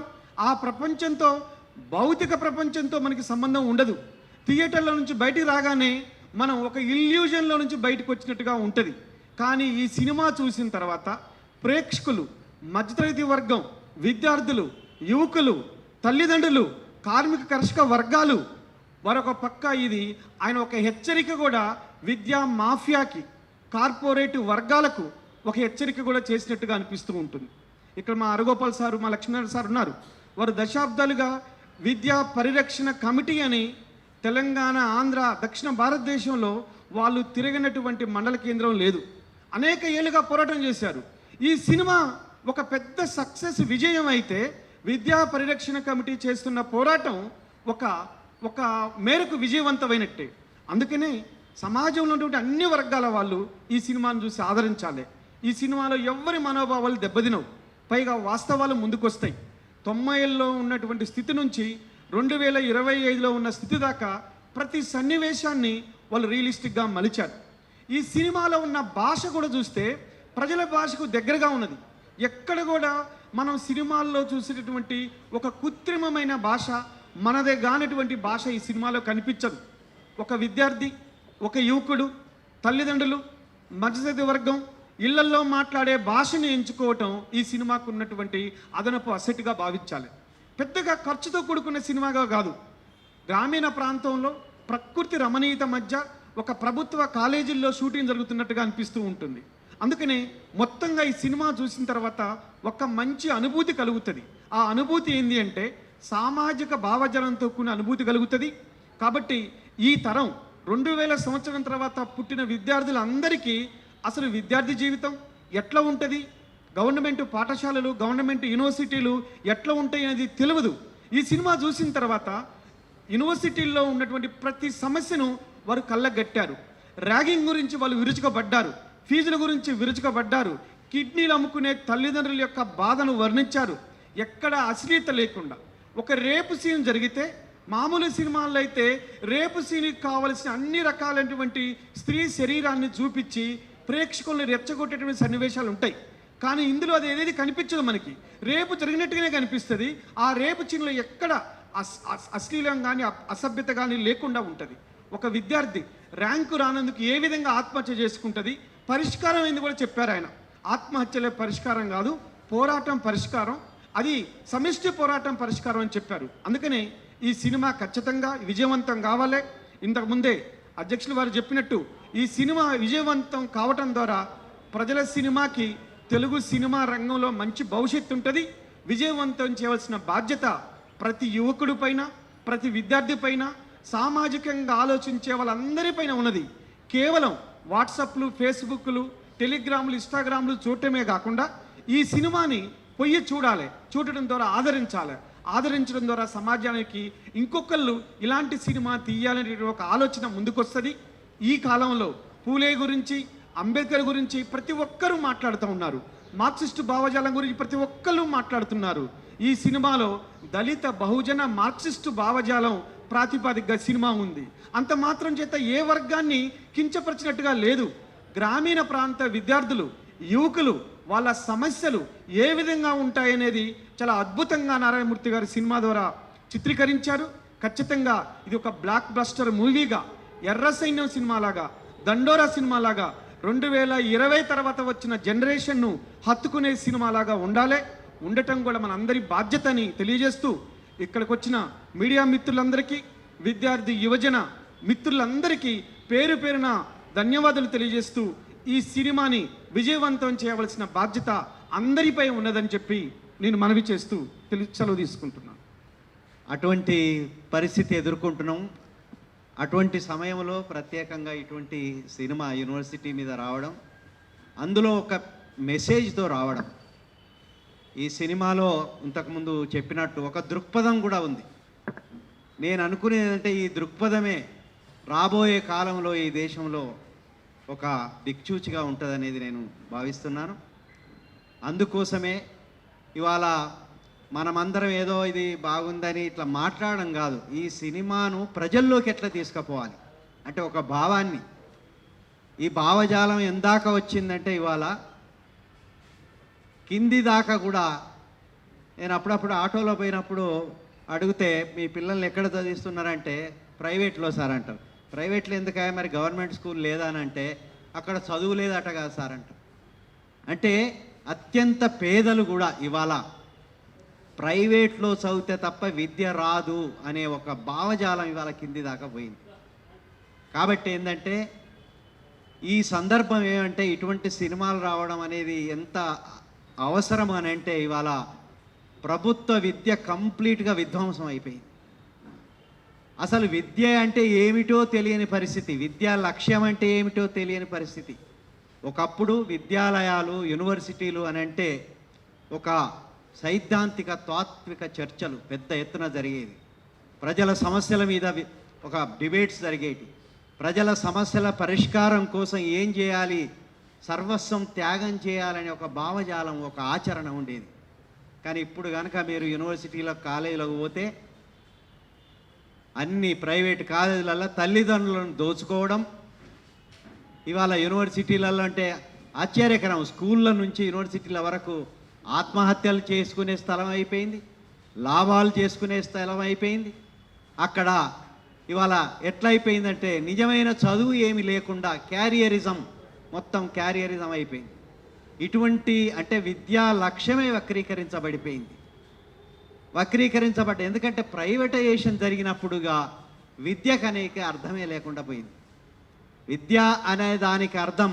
ఆ ప్రపంచంతో, భౌతిక ప్రపంచంతో మనకి సంబంధం ఉండదు. థియేటర్లో నుంచి బయటికి రాగానే మనం ఒక ఇల్యూజన్లో నుంచి బయటకు వచ్చినట్టుగా ఉంటుంది. కానీ ఈ సినిమా చూసిన తర్వాత ప్రేక్షకులు, మధ్యతరగతి వర్గం, విద్యార్థులు, యువకులు, తల్లిదండ్రులు, కార్మిక కర్షక వర్గాలు, మరొక పక్క ఇది ఆయన ఒక హెచ్చరిక కూడా విద్యా మాఫియాకి, కార్పొరేట్ వర్గాలకు ఒక హెచ్చరిక కూడా చేసినట్టుగా అనిపిస్తూ ఉంటుంది. ఇక్కడ మా అరగోపాల్ సారు, మా లక్ష్మీనారాయణ సార్ ఉన్నారు. వారు దశాబ్దాలుగా విద్యా పరిరక్షణ కమిటీ అని తెలంగాణ, ఆంధ్ర, దక్షిణ భారతదేశంలో వాళ్ళు తిరగనటువంటి మండల కేంద్రం లేదు. అనేక ఏళ్ళుగా పోరాటం చేశారు. ఈ సినిమా ఒక పెద్ద సక్సెస్, విజయం అయితే విద్యా పరిరక్షణ కమిటీ చేస్తున్న పోరాటం ఒక మేరకు విజయవంతమైనట్టే. అందుకనే సమాజంలో ఉన్నటువంటి అన్ని వర్గాల వాళ్ళు ఈ సినిమాను చూసి ఆదరించాలి. ఈ సినిమాలో ఎవ్వరి మనోభావాలు దెబ్బతినవు, పైగా వాస్తవాలు ముందుకొస్తాయి. 90ల్లో ఉన్నటువంటి స్థితి నుంచి 2025లో ఉన్న స్థితి దాకా ప్రతి సన్నివేశాన్ని వాళ్ళు రియలిస్టిక్గా మలిచారు. ఈ సినిమాలో ఉన్న భాష కూడా చూస్తే ప్రజల భాషకు దగ్గరగా ఉన్నది. ఎక్కడ కూడా మనం సినిమాల్లో చూసేటటువంటి ఒక కృత్రిమమైన భాష, మనదే కానటువంటి భాష ఈ సినిమాలో కనిపించదు. ఒక విద్యార్థి, ఒక యువకుడు, తల్లిదండ్రులు, మధ్యతరగతి వర్గం ఇళ్లల్లో మాట్లాడే భాషని ఎంచుకోవటం ఈ సినిమాకు ఉన్నటువంటి అదనపు అసెట్గా భావించాలి. పెద్దగా ఖర్చుతో కూడుకున్న సినిమాగా కాదు, గ్రామీణ ప్రాంతంలో ప్రకృతి రమణీయత మధ్య ఒక ప్రభుత్వ కాలేజీల్లో షూటింగ్ జరుగుతున్నట్టుగా అనిపిస్తూ ఉంటుంది. అందుకనే మొత్తంగా ఈ సినిమా చూసిన తర్వాత ఒక మంచి అనుభూతి కలుగుతుంది. ఆ అనుభూతి ఏంటి అంటే సామాజిక భావజాలంతో కూడిన అనుభూతి కలుగుతుంది. కాబట్టి ఈ తరం 2000 సంవత్సరం తర్వాత పుట్టిన విద్యార్థులందరికీ అసలు విద్యార్థి జీవితం ఎట్లా ఉంటుంది, గవర్నమెంట్ పాఠశాలలు, గవర్నమెంట్ యూనివర్సిటీలు ఎట్లా ఉంటాయి అనేది తెలియదు. ఈ సినిమా చూసిన తర్వాత యూనివర్సిటీల్లో ఉన్నటువంటి ప్రతి సమస్యను వారు కళ్ళగట్టారు. ర్యాగింగ్ గురించి వాళ్ళు విరుచుకబడ్డారు, ఫీజుల గురించి విరుచుకబడ్డారు, కిడ్నీలు అమ్ముకునే తల్లిదండ్రుల యొక్క బాధను వర్ణించారు. ఎక్కడ అశ్లీలత లేకుండా. ఒక రేపు సీన్ జరిగితే మామూలు సినిమాల్లో అయితే రేపు సీన్కి కావలసిన అన్ని రకాలైనటువంటి స్త్రీ శరీరాన్ని చూపించి ప్రేక్షకుల్ని రెచ్చగొట్టేటువంటి సన్నివేశాలు ఉంటాయి. కానీ ఇందులో అది ఏదేది కనిపించదు. మనకి రేపు జరిగినట్టుగానే కనిపిస్తుంది. ఆ రేపు సీన్లో ఎక్కడ అశ్లీలం కానీ అసభ్యత కానీ లేకుండా ఉంటుంది. ఒక విద్యార్థి ర్యాంకు రానందుకు ఏ విధంగా ఆత్మహత్య చేసుకుంటుంది, పరిష్కారం ఏంది కూడా చెప్పారు ఆయన. ఆత్మహత్యలే పరిష్కారం కాదు, పోరాటం పరిష్కారం, అది సమిష్టి పోరాటం పరిష్కారం అని చెప్పారు. అందుకనే ఈ సినిమా ఖచ్చితంగా విజయవంతం కావాలి. ఇంతకుముందే అధ్యక్షులు వారు చెప్పినట్టు ఈ సినిమా విజయవంతం కావటం ద్వారా ప్రజల సినిమాకి, తెలుగు సినిమా రంగంలో మంచి భవిష్యత్తు ఉంటుంది. విజయవంతం చేయవలసిన బాధ్యత ప్రతి యువకుడి పైన, ప్రతి విద్యార్థి పైన, సామాజికంగా ఆలోచించే వాళ్ళందరిపైన ఉన్నది. కేవలం వాట్సాప్లు, ఫేస్బుక్లు, టెలిగ్రాములు, ఇన్స్టాగ్రామ్లు చూడటమే కాకుండా ఈ సినిమాని పొయ్యి చూడాలి. చూడటం ద్వారా ఆదరించడం ద్వారా సమాజానికి ఇంకొకళ్ళు ఇలాంటి సినిమా తీయాలనే ఒక ఆలోచన ముందుకొస్తుంది. ఈ కాలంలో పూలే గురించి, అంబేద్కర్ గురించి ప్రతి ఒక్కరూ మాట్లాడుతూ ఉన్నారు. మార్క్సిస్టు భావజాలం గురించి ప్రతి ఒక్కరు మాట్లాడుతున్నారు. ఈ సినిమాలో దళిత, బహుజన, మార్క్సిస్టు భావజాలం ప్రాతిపదికగా సినిమా ఉంది. అంత మాత్రం చేత ఏ వర్గాన్ని కించపరిచినట్టుగా లేదు. గ్రామీణ ప్రాంత విద్యార్థులు, యువకులు, వాళ్ళ సమస్యలు ఏ విధంగా ఉంటాయనేది చాలా అద్భుతంగా నారాయణమూర్తి గారి సినిమా ద్వారా చిత్రీకరించారు. ఖచ్చితంగా ఇది ఒక బ్లాక్ బస్టర్ మూవీగా, ఎర్ర సైన్యం సినిమాలాగా, దండోరా సినిమాలాగా, 2020 తర్వాత వచ్చిన జనరేషన్ను హత్తుకునే సినిమాలాగా ఉండటం కూడా మన అందరి బాధ్యతని తెలియజేస్తూ, ఇక్కడికి వచ్చిన మీడియా మిత్రులందరికీ, విద్యార్థి యువజన మిత్రులందరికీ పేరు పేరున ధన్యవాదాలు తెలియజేస్తూ, ఈ సినిమాని విజయవంతం చేయవలసిన బాధ్యత అందరిపై ఉన్నదని చెప్పి నేను మనవి చేస్తూ సెలవు తీసుకుంటున్నాను. అటువంటి పరిస్థితి ఎదుర్కొంటున్నాం. అటువంటి సమయంలో ప్రత్యేకంగా ఇటువంటి సినిమా యూనివర్సిటీ మీద రావడం, అందులో ఒక మెసేజ్తో రావడం, ఈ సినిమాలో ఇంతకుముందు చెప్పినట్టు ఒక దృక్పథం కూడా ఉంది. నేను అనుకునేది అంటే ఈ దృక్పథమే రాబోయే కాలంలో ఈ దేశంలో ఒక దిక్చూచిగా ఉంటుందనేది నేను భావిస్తున్నాను. అందుకోసమే ఇవాళ మనమందరం ఏదో ఇది బాగుందని ఇట్లా మాట్లాడడం కాదు, ఈ సినిమాను ప్రజల్లోకి ఎట్లా తీసుకుపోవాలి అంటే ఒక భావాన్ని, ఈ భావజాలం ఎందాక వచ్చిందంటే ఇవాళ కింది దాకా కూడా. నేను అప్పుడప్పుడు ఆటోలో పోయినప్పుడు అడిగితే మీ పిల్లల్ని ఎక్కడ చదివిస్తున్నారంటే ప్రైవేట్లో సార్ అంటారు. ప్రైవేట్లో ఎందుకయ్యా మరి గవర్నమెంట్ స్కూల్ లేదా అని అంటే అక్కడ చదువు లేదట కదా సార్ అంటారు. అంటే అత్యంత పేదలు కూడా ఇవాళ ప్రైవేట్లో చదివితే తప్ప విద్య రాదు అనే ఒక భావజాలం ఇవాళ కింది దాకా పోయింది. కాబట్టి ఏంటంటే ఈ సందర్భం ఏమంటే ఇటువంటి సినిమాలు రావడం అనేది ఎంత అవసరం అని అంటే ఇవాళ ప్రభుత్వ విద్య కంప్లీట్గా విధ్వంసం అయిపోయింది. అసలు విద్య అంటే ఏమిటో తెలియని పరిస్థితి, విద్యా లక్ష్యం అంటే ఏమిటో తెలియని పరిస్థితి. ఒకప్పుడు విద్యాలయాలు, యూనివర్సిటీలు అని అంటే ఒక సైద్ధాంతిక తాత్విక చర్చలు పెద్ద ఎత్తున జరిగేది. ప్రజల సమస్యల మీద ఒక డిబేట్స్ జరిగేవి. ప్రజల సమస్యల పరిష్కారం కోసం ఏం చేయాలి, సర్వస్వం త్యాగం చేయాలనే ఒక భావజాలం, ఒక ఆచరణ ఉండేది. కానీ ఇప్పుడు కనుక మీరు యూనివర్సిటీలో, కాలేజీలకు పోతే అన్ని ప్రైవేట్ కాలేజీలలో తల్లిదండ్రులను దోచుకోవడం, ఇవాళ యూనివర్సిటీలలో అంటే ఆశ్చర్యకరం, స్కూళ్ళ నుంచి యూనివర్సిటీల వరకు ఆత్మహత్యలు చేసుకునే స్థలం అయిపోయింది, లాభాలు చేసుకునే స్థలం అయిపోయింది. అక్కడ ఇవాళ ఎట్లయిపోయిందంటే నిజమైన చదువు ఏమి లేకుండా క్యారియరిజం, మొత్తం క్యారియరిజం అయిపోయింది. ఇటువంటి అంటే విద్యా లక్ష్యమే వక్రీకరించబడిపోయింది. ఎందుకంటే ప్రైవేటైజేషన్ జరిగినప్పుడుగా విద్యకు అనేక అర్థమే లేకుండా పోయింది. విద్య అనే దానికి అర్థం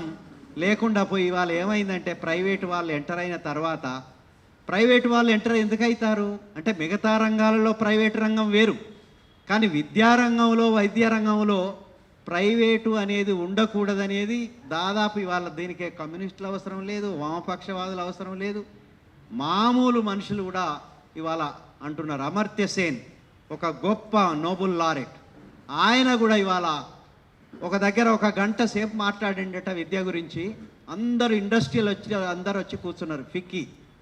లేకుండా పోయి ఇవాళ ఏమైందంటే ప్రైవేటు వాళ్ళు ఎంటర్ అయిన తర్వాత, ప్రైవేటు వాళ్ళు ఎంటర్ ఎందుకు అవుతారు అంటే మిగతా రంగాలలో ప్రైవేటు రంగం వేరు, కానీ విద్యారంగంలో, వైద్య రంగంలో ప్రైవేటు అనేది ఉండకూడదనేది దాదాపు ఇవాళ దీనికే కమ్యూనిస్టులు అవసరం లేదు, వామపక్షవాదులు అవసరం లేదు, మామూలు మనుషులు కూడా ఇవాళ అంటున్నారు. అమర్త్య సేన్ ఒక గొప్ప నోబెల్ లారెట్, ఆయన కూడా ఇవాళ ఒక దగ్గర 1 గంట సేపు మాట్లాడిండట విద్య గురించి. అందరూ ఇండస్ట్రియల్ అందరూ వచ్చి కూర్చున్నారు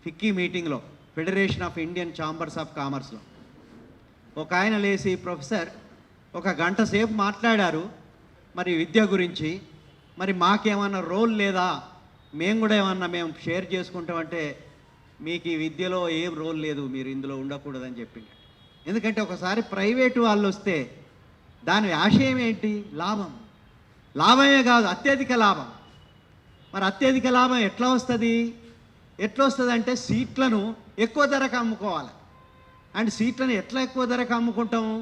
ఫిక్కీ మీటింగ్లో, federation of Indian chambers of కామర్స్లో. ఒక ఆయన లేచి, ప్రొఫెసర్ ఒక గంట సేపు మాట్లాడారు మరి విద్య గురించి, మరి మాకేమన్నా రోల్ లేదా, మేము కూడా ఏమన్నా మేము షేర్ చేసుకుంటామంటే మీకు ఈ విద్యలో ఏం రోల్ లేదు, మీరు ఇందులో ఉండకూడదని చెప్పింది. ఎందుకంటే ఒకసారి ప్రైవేటు వాళ్ళు వస్తే దాని ఆశయం ఏంటి? లాభమే కాదు, అత్యధిక లాభం. మరి అత్యధిక లాభం ఎట్లా వస్తుంది అంటే సీట్లను ఎక్కువ ధరకు అమ్ముకోవాలి. అండ్ సీట్లను ఎట్లా ఎక్కువ ధరకు అమ్ముకుంటాము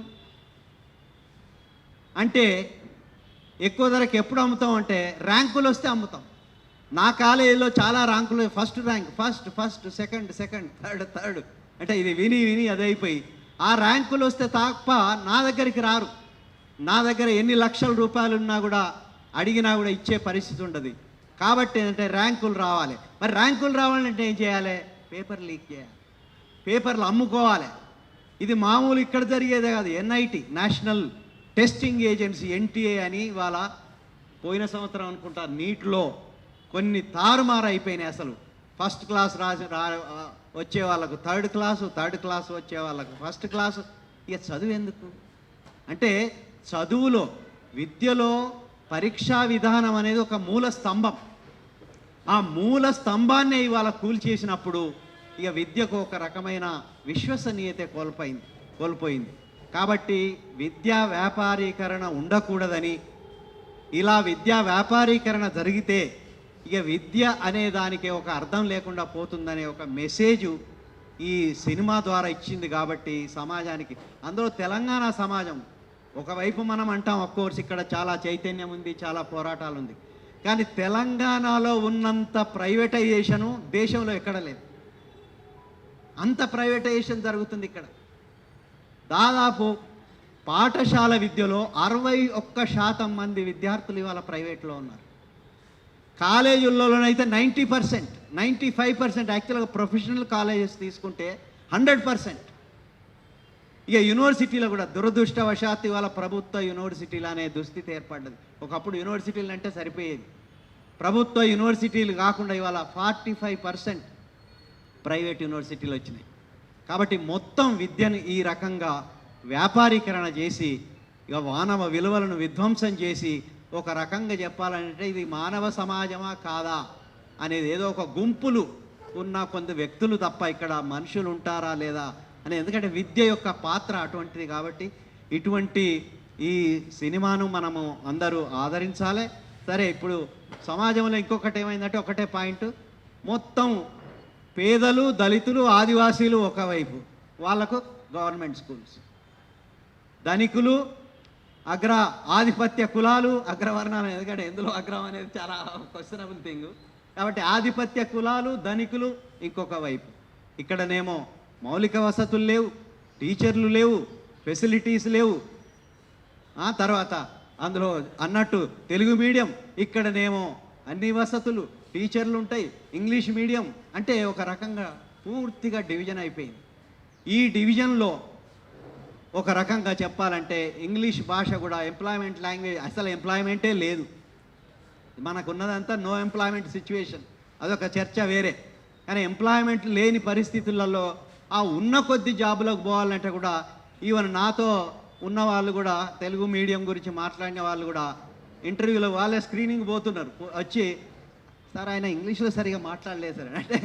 అంటే, ఎక్కువ ధరకు ఎప్పుడు అమ్ముతాం అంటే ర్యాంకులు వస్తే అమ్ముతాం. నా కాలేజీలో చాలా ర్యాంకులు, first rank, first second third అంటే ఇది విని అదైపోయి ఆ ర్యాంకులు వస్తే తప్ప నా దగ్గరికి రారు. నా దగ్గర ఎన్ని లక్షల రూపాయలు ఉన్నా కూడా అడిగినా కూడా ఇచ్చే పరిస్థితి ఉండదు. కాబట్టి ఏంటంటే ర్యాంకులు రావాలి. మరి ర్యాంకులు రావాలంటే ఏం చేయాలి? పేపర్ లీక్ చేయాలి, పేపర్లు అమ్ముకోవాలి. ఇది మామూలు ఇక్కడ జరిగేదే కాదు. NIT, national testing agency, NTA అని ఇవాళ పోయిన సంవత్సరం అనుకుంటా నీట్లో కొన్ని తారుమారు అయిపోయినాయి. అసలు ఫస్ట్ క్లాస్ వచ్చే వాళ్ళకు థర్డ్ క్లాస్ వచ్చే వాళ్ళకు ఫస్ట్ క్లాసు. ఇక చదువు ఎందుకు అంటే, చదువులో విద్యలో పరీక్షా విధానం అనేది ఒక మూల స్తంభం. ఆ మూల స్తంభాన్నే ఇవాళ కూల్చేసినప్పుడు ఇక విద్యకు ఒక రకమైన విశ్వసనీయత కోల్పోయింది. కాబట్టి విద్యా వ్యాపారీకరణ ఉండకూడదని, ఇలా విద్యా వ్యాపారీకరణ జరిగితే ఇక విద్య అనే దానికి ఒక అర్థం లేకుండా పోతుందనే ఒక మెసేజు ఈ సినిమా ద్వారా ఇచ్చింది. కాబట్టి సమాజానికి, అందులో తెలంగాణ సమాజం ఒకవైపు మనం అంటాం, అఫ్కోర్స్ ఇక్కడ చాలా చైతన్యం ఉంది, చాలా పోరాటాలు ఉంది, కానీ తెలంగాణలో ఉన్నంత ప్రైవేటైజేషను దేశంలో ఎక్కడ లేదు. అంత ప్రైవేటైజేషన్ జరుగుతుంది ఇక్కడ. దాదాపు పాఠశాల విద్యలో 61% మంది విద్యార్థులు ఇవాళ ప్రైవేట్లో ఉన్నారు. కాలేజీల్లోనైతే 90%, 95%, యాక్చువల్గా ప్రొఫెషనల్ కాలేజెస్ తీసుకుంటే 100%. ఇక యూనివర్సిటీలో కూడా దురదృష్టవశాత్తు ఇవాళ ప్రభుత్వ యూనివర్సిటీలు అనే దుస్థితి ఏర్పడ్డది. ఒకప్పుడు యూనివర్సిటీలు అంటే సరిపోయేది. ప్రభుత్వ యూనివర్సిటీలు కాకుండా ఇవాళ 45% ప్రైవేట్ యూనివర్సిటీలు వచ్చినాయి. కాబట్టి మొత్తం విద్యను ఈ రకంగా వ్యాపారీకరణ చేసి ఇక మానవ విలువలను విధ్వంసం చేసి, ఒక రకంగా చెప్పాలంటే ఇది మానవ సమాజమా కాదా అనేది, ఏదో ఒక గుంపులు ఉన్న కొంత వ్యక్తులు తప్ప ఇక్కడ మనుషులు ఉంటారా లేదా అని. ఎందుకంటే విద్య యొక్క పాత్ర అటువంటిది. కాబట్టి ఇటువంటి ఈ సినిమాను మనము అందరూ ఆదరించాలి. సరే, ఇప్పుడు సమాజంలో ఇంకొకటి ఏమైందంటే, ఒకటే పాయింట్, మొత్తం పేదలు, దళితులు, ఆదివాసీలు ఒకవైపు, వాళ్ళకు గవర్నమెంట్ స్కూల్స్, ధనికులు, ఆధిపత్య కులాలు, అగ్రవర్ణాలు, ఎందుకంటే ఎందులో అగ్రం అనేది చాలా క్వశ్చనబుల్ థింగ్. కాబట్టి ఆధిపత్య కులాలు, ధనికులు ఇంకొక వైపు. ఇక్కడనేమో మౌలిక వసతులు లేవు, టీచర్లు లేవు, ఫెసిలిటీస్ లేవు. తర్వాత అందులో అన్నట్టు తెలుగు మీడియం, ఇక్కడనేమో అన్ని వసతులు, టీచర్లు ఉంటాయి, ఇంగ్లీష్ మీడియం. అంటే ఒక రకంగా పూర్తిగా డివిజన్ అయిపోయింది. ఈ డివిజన్లో ఒక రకంగా చెప్పాలంటే ఇంగ్లీష్ భాష కూడా ఎంప్లాయ్మెంట్ లాంగ్వేజ్, అసలు ఎంప్లాయ్మెంటే లేదు. మనకున్నదంతా నో ఎంప్లాయ్మెంట్ సిచ్యువేషన్, అదొక చర్చ వేరే. కానీ ఎంప్లాయ్మెంట్ లేని పరిస్థితులలో ఆ ఉన్న కొద్ది జాబులకు పోవాలంటే కూడా, ఈవెన్ నాతో ఉన్న వాళ్ళు కూడా తెలుగు మీడియం గురించి మాట్లాడిన వాళ్ళు కూడా ఇంటర్వ్యూలో వాళ్ళే స్క్రీనింగ్ పోతున్నారు, వచ్చి సార్ ఆయన ఇంగ్లీష్లో సరిగా మాట్లాడలేదు సార్ అంటే.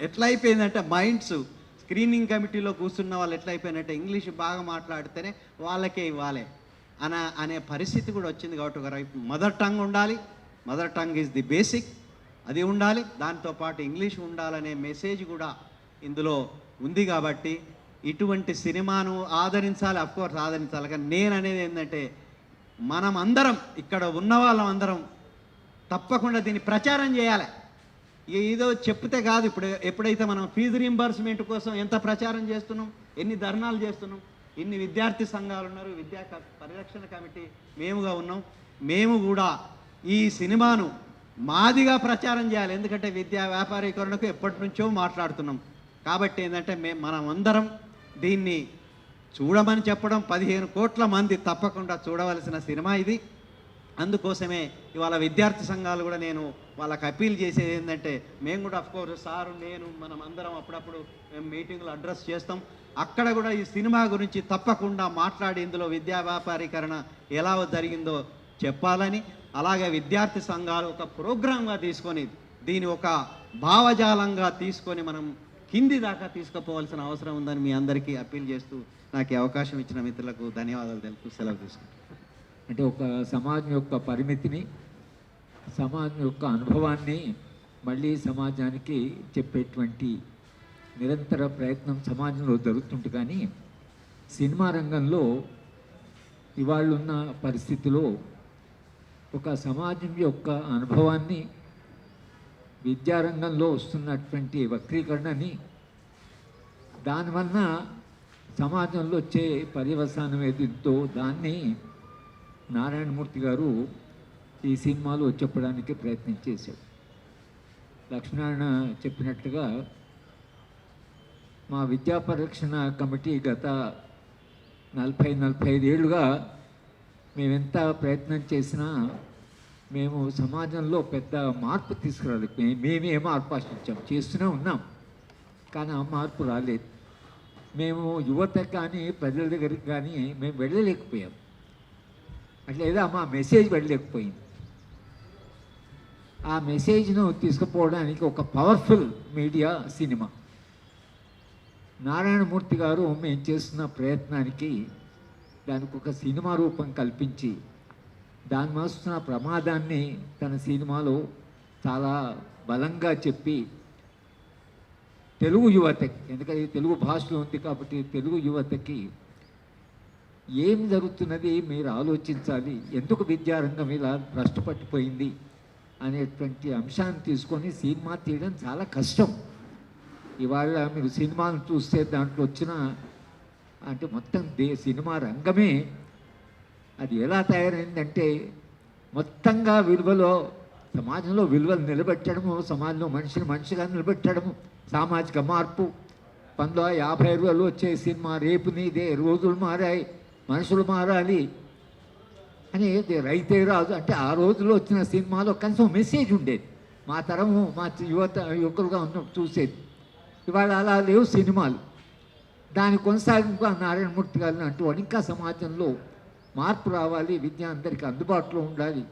ఎట్లా అయిపోయిందంటే మైండ్స్, స్క్రీనింగ్ కమిటీలో కూర్చున్న వాళ్ళు ఎట్లా అయిపోయినట్టే ఇంగ్లీష్ బాగా మాట్లాడితేనే వాళ్ళకే ఇవ్వాలి అనే పరిస్థితి కూడా వచ్చింది. కాబట్టి ఒక రైపు మదర్ టంగ్ ఉండాలి, mother tongue is the basic, అది ఉండాలి. దాంతోపాటు ఇంగ్లీష్ ఉండాలనే మెసేజ్ కూడా ఇందులో ఉంది. కాబట్టి ఇటువంటి సినిమాను ఆదరించాలి, అఫ్కోర్స్ ఆదరించాలి. కానీ నేను అనేది ఏంటంటే, మనం అందరం ఇక్కడ ఉన్న వాళ్ళం అందరం తప్పకుండా దీన్ని ప్రచారం చేయాలి. ఏదో చెప్తే కాదు. ఇప్పుడు ఎప్పుడైతే మనం ఫీజు రీంబర్స్మెంట్ కోసం ఎంత ప్రచారం చేస్తున్నాం, ఎన్ని ధర్నాలు చేస్తున్నాం, ఇన్ని విద్యార్థి సంఘాలు ఉన్నారు, విద్యా పరిరక్షణ కమిటీ మేముగా ఉన్నాం. మేము కూడా ఈ సినిమాను మాదిగా ప్రచారం చేయాలి. ఎందుకంటే విద్యా వ్యాపారీకరణకు ఎప్పటి నుంచో మాట్లాడుతున్నాం. కాబట్టి ఏంటంటే మనం అందరం దీన్ని చూడమని చెప్పడం, 15 కోట్ల మంది తప్పకుండా చూడవలసిన సినిమా ఇది. అందుకోసమే ఇవాళ విద్యార్థి సంఘాలు కూడా నేను వాళ్ళకి అప్పీల్ చేసేది ఏంటంటే, మేము కూడా అఫ్కోర్స్ సారు నేను మనం అందరం అప్పుడప్పుడు మేము మీటింగ్లు అడ్రస్ చేస్తాం. అక్కడ కూడా ఈ సినిమా గురించి తప్పకుండా మాట్లాడి ఇందులో విద్యా వ్యాపారీకరణ ఎలా జరిగిందో చెప్పాలని, అలాగే విద్యార్థి సంఘాలు ఒక ప్రోగ్రాంగా తీసుకొని దీని ఒక భావజాలంగా తీసుకొని మనం కింది దాకా తీసుకుపోవాల్సిన అవసరం ఉందని మీ అందరికీ అప్పీల్ చేస్తూ నాకు ఈ అవకాశం ఇచ్చిన మిత్రులకు ధన్యవాదాలు తెలుపుతూ సెలవు తీసుకుంటాను. అంటే ఒక సమాజం యొక్క పరిమితిని, సమాజం యొక్క అనుభవాన్ని మళ్ళీ సమాజానికి చెప్పేటువంటి నిరంతర ప్రయత్నం సమాజంలో జరుగుతుంది. కానీ సినిమా రంగంలో ఇవాళున్న పరిస్థితిలో ఒక సమాజం యొక్క అనుభవాన్ని, విద్యారంగంలో వస్తున్నటువంటి వక్రీకరణని, దానివల్ల సమాజంలో వచ్చే పర్యవసానం ఏదిందో దాన్ని నారాయణమూర్తి గారు ఈ సినిమాలో చెప్పడానికి ప్రయత్నం చేశాడు. లక్ష్మీనారాయణ చెప్పినట్టుగా మా విద్యా పరిరక్షణ కమిటీ గత 45 ఏళ్ళుగా మేమెంత ప్రయత్నం చేసినా మేము సమాజంలో పెద్ద మార్పు తీసుకురాలేదు. మేమే మార్పు ఆశించాం, చేస్తూనే ఉన్నాం, కానీ ఆ మార్పు రాలేదు. మేము యువత కానీ ప్రజల దగ్గరికి కానీ మేము వెళ్ళలేకపోయాం. అట్లేదా మా మెసేజ్ వెళ్ళలేకపోయింది. ఆ మెసేజ్ను తీసుకుపోవడానికి ఒక పవర్ఫుల్ మీడియా సినిమా. నారాయణమూర్తి గారు మేము చేస్తున్న ప్రయత్నానికి దానికి ఒక సినిమా రూపం కల్పించి దాని వస్తున్న ప్రమాదాన్ని తన సినిమాలో చాలా బలంగా చెప్పి తెలుగు యువతకి, ఎందుకంటే తెలుగు భాషలో ఉంది కాబట్టి తెలుగు యువతకి ఏం జరుగుతున్నది మీరు ఆలోచించాలి, ఎందుకు విద్యారంగం ఇలా భ్రష్టపట్టిపోయింది అనేటువంటి అంశాన్ని తీసుకొని సినిమా తీయడం చాలా కష్టం. ఇవాళ మీరు సినిమాను చూస్తే దాంట్లో వచ్చిన అంటే మొత్తం సినిమా రంగమే అది ఎలా తయారైందంటే మొత్తంగా విలువలో, సమాజంలో విలువలు నిలబెట్టడము, సమాజంలో మనిషిని మనిషిగా నిలబెట్టడము, సామాజిక మార్పు. 1950లో వచ్చే సినిమా రేపు నీదే, రోజులు మారాయి, మనుషులు మారాలి అని, రైతే రాజు అంటే ఆ రోజుల్లో వచ్చిన సినిమాలో కనీసం మెసేజ్ ఉండేది. మా తరము, మా యువకులుగా ఉన్న చూసేది. ఇవాళ అలా లేవు సినిమాలు. దాని కొనసాగింపుగా నారాయణమూర్తి గారిని అంటూ ఇంకా సమాజంలో మార్పు రావాలి, విద్య అందరికీ అందుబాటులో ఉండాలి.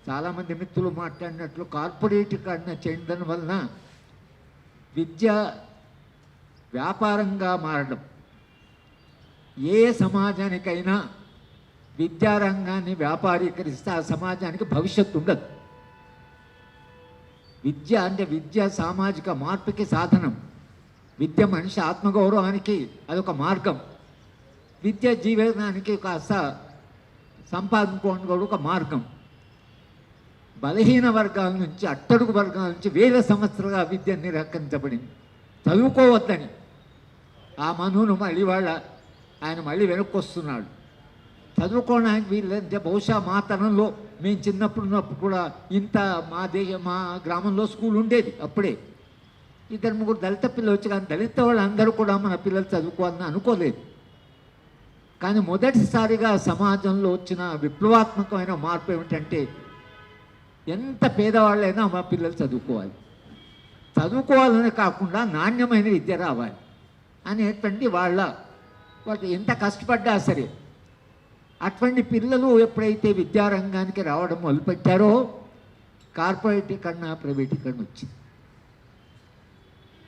చాలామంది మిత్రులు మాట్లాడినట్లు కార్పొరేటీకరణ చెందడం వలన విద్య వ్యాపారంగా మారడం. ఏ సమాజానికైనా విద్యారంగాన్ని వ్యాపారీకరిస్తే ఆ సమాజానికి భవిష్యత్తు ఉండదు. విద్య అంటే విద్య సామాజిక మార్పుకి సాధనం. విద్య మనిషి ఆత్మగౌరవానికి అదొక మార్గం. విద్య జీవనానికి కాస్త సంపాదించుకోవడానికి కూడా ఒక మార్గం. బలహీన వర్గాల నుంచి, అట్టడుగు వర్గాల నుంచి వేల సంవత్సరాలుగా విద్య నిరాకరించబడింది. చదువుకోవద్దని ఆ మనువును మళ్ళీ ఆయన మళ్ళీ వెనక్కి వస్తున్నాడు. చదువుకోవడానికి వీళ్ళంటే బహుశా మా తరంలో మేము చిన్నప్పుడు ఉన్నప్పుడు కూడా ఇంత మా గ్రామంలో స్కూల్ ఉండేది. అప్పుడే 2-3 దళిత పిల్లలు వచ్చి, కానీ దళిత వాళ్ళందరూ కూడా మన పిల్లలు చదువుకోవాలని అనుకోలేదు. కానీ మొదటిసారిగా సమాజంలో వచ్చిన విప్లవాత్మకమైన మార్పు ఏమిటంటే ఎంత పేదవాళ్ళైనా మా పిల్లలు చదువుకోవాలి, చదువుకోవాలని కాకుండా నాణ్యమైన విద్య రావాలి అనేటువంటి వాళ్ళు ఎంత కష్టపడ్డా సరే అటువంటి పిల్లలు ఎప్పుడైతే విద్యారంగానికి రావడం మొదలుపెట్టారో కార్పొరేటీకరణ, ప్రైవేటీకరణ వచ్చింది.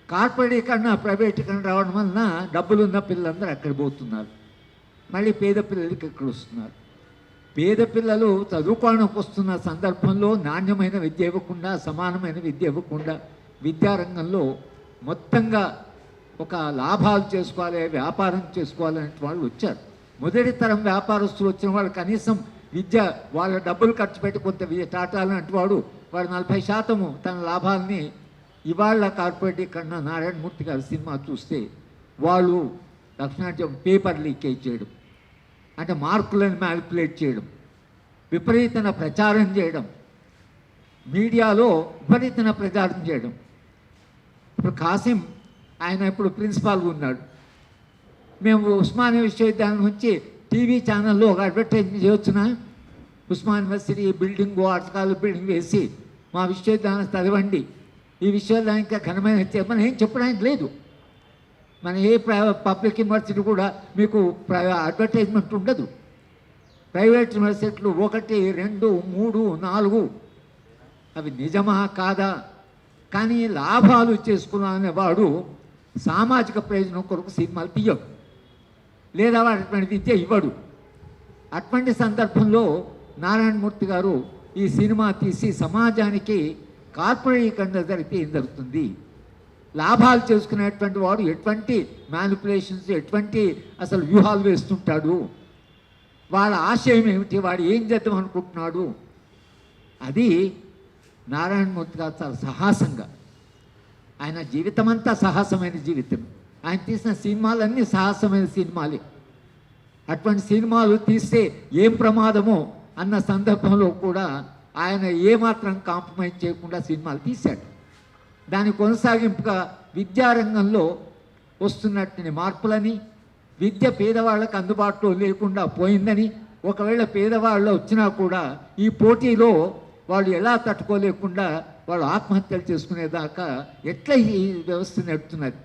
కార్పొరేటీకరణ, ప్రైవేటీకరణ రావడం వలన డబ్బులున్న పిల్లలందరూ అక్కడ పోతున్నారు, మళ్ళీ పేద పిల్లలకి ఎక్కడ వస్తున్నారు. పేద పిల్లలు చదువుకోవడానికి వస్తున్న సందర్భంలో నాణ్యమైన విద్య ఇవ్వకుండా, సమానమైన విద్య ఇవ్వకుండా విద్యారంగంలో మొత్తంగా ఒక లాభాలు చేసుకోవాలి, వ్యాపారం చేసుకోవాలనే వాళ్ళు వచ్చారు. మొదటి తరం వ్యాపారస్తులు వచ్చిన వాళ్ళు కనీసం విద్య వాళ్ళ డబ్బులు ఖర్చు పెట్టి కొంత టాటాలు అంటువాడు వాడు 40% తన లాభాలని ఇవాళ కార్పొరేటీకరణ నారాయణమూర్తి గారి సినిమా చూస్తే వాళ్ళు దక్షిణాట్యం పేపర్ లీకేజ్ చేయడం, అంటే మార్కులను మ్యానిపులేట్ చేయడం, విపరీతమైన ప్రచారం చేయడం, మీడియాలో విపరీతమైన ప్రచారం చేయడం. ఇప్పుడు కాసిం ఆయన ఇప్పుడు ప్రిన్సిపాల్గా ఉన్నాడు. మేము ఉస్మానియా విశ్వవిద్యాలయం నుంచి టీవీ ఛానల్లో ఒక అడ్వర్టైజ్మెంట్ చేయవచ్చునా? Osman university building, arts college building వేసి మా విశ్వవిద్యాలయం చదవండి, ఈ విశ్వవిద్యాలయం ఇంకా ఘనమైన మనం ఏం చెప్పడానికి లేదు. మన ఏ పబ్లిక్ యూనివర్సిటీ కూడా మీకు అడ్వర్టైజ్మెంట్ ఉండదు. ప్రైవేట్ యూనివర్సిటీలు 1, 2, 3, 4 అవి నిజమా కాదా? కానీ లాభాలు చేసుకునేవాడు సామాజిక ప్రయోజనం కొరకు సినిమాలు తీయడు, లేదా వాడు అటువంటి విద్య ఇవ్వడు. అటువంటి సందర్భంలో నారాయణమూర్తి గారు ఈ సినిమా తీసి సమాజానికి కార్పొరేటీకరణ జరిగితే ఏం జరుగుతుంది, లాభాలు చేసుకునేటువంటి వాడు ఎటువంటి మ్యానిపులేషన్స్, ఎటువంటి అసలు వ్యూహాలు వేస్తుంటాడు, వాళ్ళ ఆశయం ఏమిటి, వాడు ఏం చేద్దాం అనుకుంటున్నాడు, అది నారాయణమూర్తి గారు చాలా సాహసంగా, ఆయన జీవితం అంతా సాహసమైన జీవితం. ఆయన తీసిన సినిమాలన్నీ సాహసమైన సినిమాలే. అటువంటి సినిమాలు తీస్తే ఏం ప్రమాదమో అన్న సందర్భంలో కూడా ఆయన ఏమాత్రం కాంప్రమైజ్ చేయకుండా సినిమాలు తీశాడు. దాని కొనసాగింపుగా విద్యారంగంలో వస్తున్నటువంటి మార్పులని, విద్య పేదవాళ్ళకు అందుబాటులో లేకుండా పోయిందని, ఒకవేళ పేదవాళ్ళు వచ్చినా కూడా ఈ పోటీలో వాళ్ళు ఎలా తట్టుకోలేకుండా వాళ్ళు ఆత్మహత్యలు చేసుకునేదాకా ఎట్లా ఈ వ్యవస్థ నడుతున్నది.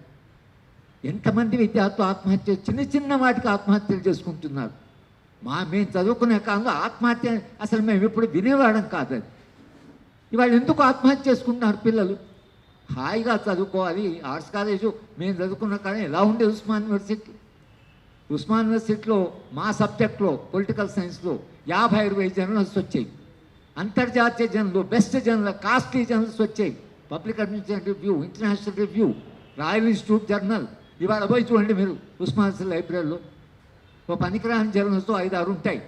ఎంతమంది విద్యార్థులు ఆత్మహత్య, చిన్న చిన్న వాటికి ఆత్మహత్యలు చేసుకుంటున్నారు. మేము చదువుకునే కాలంలో ఆత్మహత్య అసలు మేము ఎప్పుడు వినేవాళ్ళం కాదు. అది ఇవాళ ఎందుకు ఆత్మహత్య చేసుకుంటున్నారు పిల్లలు? హాయిగా చదువుకోవాలి. ఆర్ట్స్ కాలేజు మేము చదువుకున్న కానీ ఎలా ఉండేది ఉస్మాన్ యూనివర్సిటీ. ఉస్మాన్ యూనివర్సిటీలో మా సబ్జెక్ట్లో పొలిటికల్ సైన్స్లో 50-60 జర్నల్స్ వచ్చాయి. అంతర్జాతీయ journal, best journal, costly journals వచ్చాయి. Public administration review, international review, royal institute journal. ఇవాళ పోయి చూడండి మీరు ఉస్మాన్ లైబ్రరీలో ఓ పనికిరాని జర్నల్స్తో 5-6 ఉంటాయి.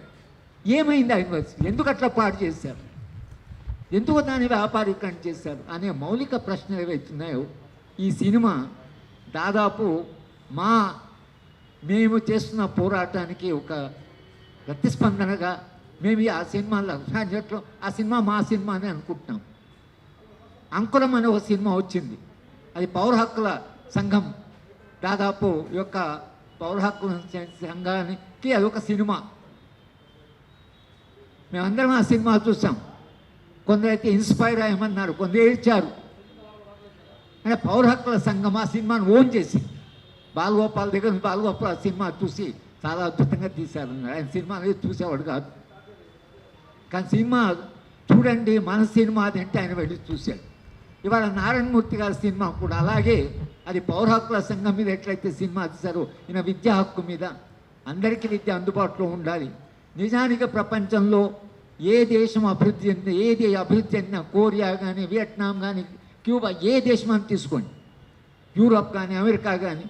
ఏమైంది ఆ యూనివర్సిటీ? ఎందుకు అట్లా పాడు చేశారు? ఎందుకు దాన్ని వ్యాపారీకరణ చేశారు అనే మౌలిక ప్రశ్నలు ఏవైతున్నాయో ఈ సినిమా దాదాపు మేము చేస్తున్న పోరాటానికి ఒక ప్రతిస్పందనగా మేము ఆ సినిమాలో ఆ సినిమా మా సినిమా అని అనుకుంటున్నాం. అంకురం అనే ఒక సినిమా వచ్చింది. అది పౌర హక్కుల సంఘం, దాదాపు యొక్క పౌర హక్కుల సంఘానికి అదొక సినిమా. మేమందరం ఆ సినిమా చూసాం. కొందరైతే ఇన్స్పైర్ అయ్యమన్నారు, కొందరు ఏడ్చారు. అంటే పౌర హక్కుల సంఘం ఆ సినిమాను ఓన్ చేసి బాలగోపాల్ దగ్గర బాలగోపాల్ ఆ సినిమా చూసి చాలా అద్భుతంగా తీశారన్నారు. ఆయన సినిమా అనేది చూసేవాడు కాదు, కానీ సినిమా చూడండి మన సినిమా అది అంటే ఆయన వెళ్ళి చూశాడు. ఇవాళ నారాయణమూర్తి గారి సినిమా కూడా అలాగే, అది పౌర హక్కుల సంఘం మీద ఎట్లయితే సినిమా తీశారో ఈయన విద్యా హక్కు మీద, అందరికీ విద్య అందుబాటులో ఉండాలి. నిజానికి ప్రపంచంలో ఏ దేశం అభివృద్ధి చెందిన, ఏది అభివృద్ధి చెందిన, కొరియా కానీ, వియట్నాం కానీ, క్యూబా, ఏ దేశం అని తీసుకోండి, యూరోప్ కానీ, అమెరికా కానీ,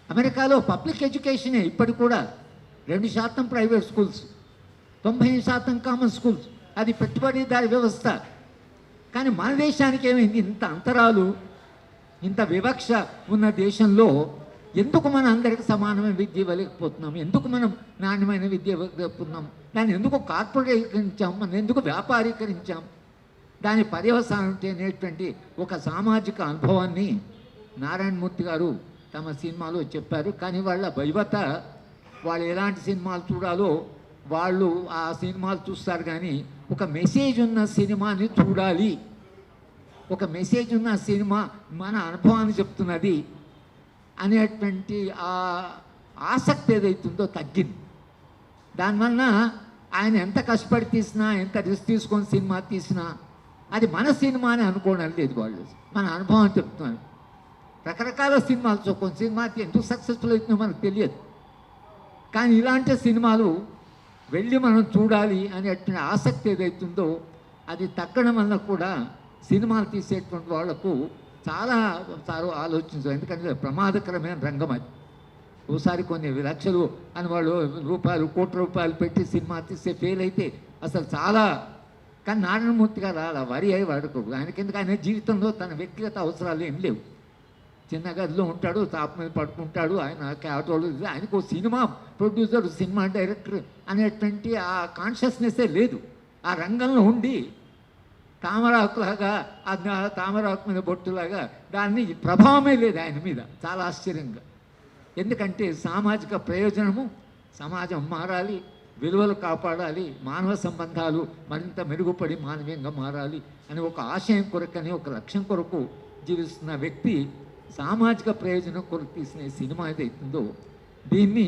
అమెరికాలో పబ్లిక్ ఎడ్యుకేషనే ఇప్పటికి కూడా 2% ప్రైవేట్ స్కూల్స్, 90% కామన్ స్కూల్స్. అది పెట్టుబడిదారి వ్యవస్థ. కానీ మన దేశానికి ఏమైంది? ఇంత అంతరాలు, ఇంత వివక్ష ఉన్న దేశంలో ఎందుకు మనం అందరికీ సమానమైన విద్య ఇవ్వలేకపోతున్నాం? ఎందుకు మనం నాణ్యమైన విద్య ఇవ్వలేకపోతున్నాం? దాన్ని ఎందుకు కార్పొరేటీకరించాం? మనం ఎందుకు వ్యాపారీకరించాం? దాని పర్యవసానం అనేటువంటి ఒక సామాజిక అనుభవాన్ని నారాయణమూర్తి గారు తమ సినిమాలో చెప్పారు. కానీ వాళ్ళ భయవత, వాళ్ళు ఎలాంటి సినిమాలు చూడాలో వాళ్ళు ఆ సినిమాలు చూస్తారు. కానీ ఒక మెసేజ్ ఉన్న సినిమాని చూడాలి, ఒక మెసేజ్ ఉన్న సినిమా మన అనుభవాన్ని చెప్తున్నది అనేటువంటి ఆ ఆసక్తి ఏదైతుందో తగ్గింది. దానివల్ల ఆయన ఎంత కష్టపడి తీసినా, ఎంత రిస్క్ తీసుకొని సినిమా తీసినా అది మన సినిమా అని అనుకోవడం లేదు. వాళ్ళు మన అనుభవం చెప్తున్నారు. రకరకాల సినిమాలు కొన్ని సినిమా ఎందుకు సక్సెస్ఫుల్ అవుతుందో మనకు తెలియదు. కానీ ఇలాంటి సినిమాలు వెళ్ళి మనం చూడాలి అనేటువంటి ఆసక్తి ఏదైతుందో అది తగ్గడం వల్ల కూడా సినిమాలు తీసేటువంటి వాళ్లకు చాలా ఆలోచించారు. ఎందుకంటే ప్రమాదకరమైన రంగం అది. ఓసారి కొన్ని లక్షలు అని వాళ్ళు కోట్ల రూపాయలు పెట్టి సినిమా తీస్తే ఫెయిల్ అయితే అసలు చాలా. కానీ నారాయణమూర్తి గారు అలా వరి అయ్యి వాడుకో, ఆయనకెందుకు, ఆయన జీవితంలో తన వ్యక్తిగత అవసరాలు ఏం లేవు. చిన్న గదిలో ఉంటాడు, తాపు మీద పడుకుంటాడు, ఆయన ఆటోలు, ఆయనకు సినిమా ప్రొడ్యూసర్, సినిమా డైరెక్టర్ అనేటువంటి ఆ కాన్షియస్నెస్సే లేదు. ఆ రంగంలో ఉండి తామరాకులాగా, తామరాకు మీద బొట్టులాగా దాన్ని ప్రభావమే లేదు ఆయన మీద. చాలా ఆశ్చర్యంగా. ఎందుకంటే సామాజిక ప్రయోజనము, సమాజం మారాలి, విలువలు కాపాడాలి, మానవ సంబంధాలు మరింత మెరుగుపడి మానవీయంగా మారాలి అని ఒక ఆశయం కొరకని, ఒక లక్ష్యం కొరకు జీవిస్తున్న వ్యక్తి సామాజిక ప్రయోజనం కొరకు తీసిన ఈ సినిమా ఏదైతుందో దీన్ని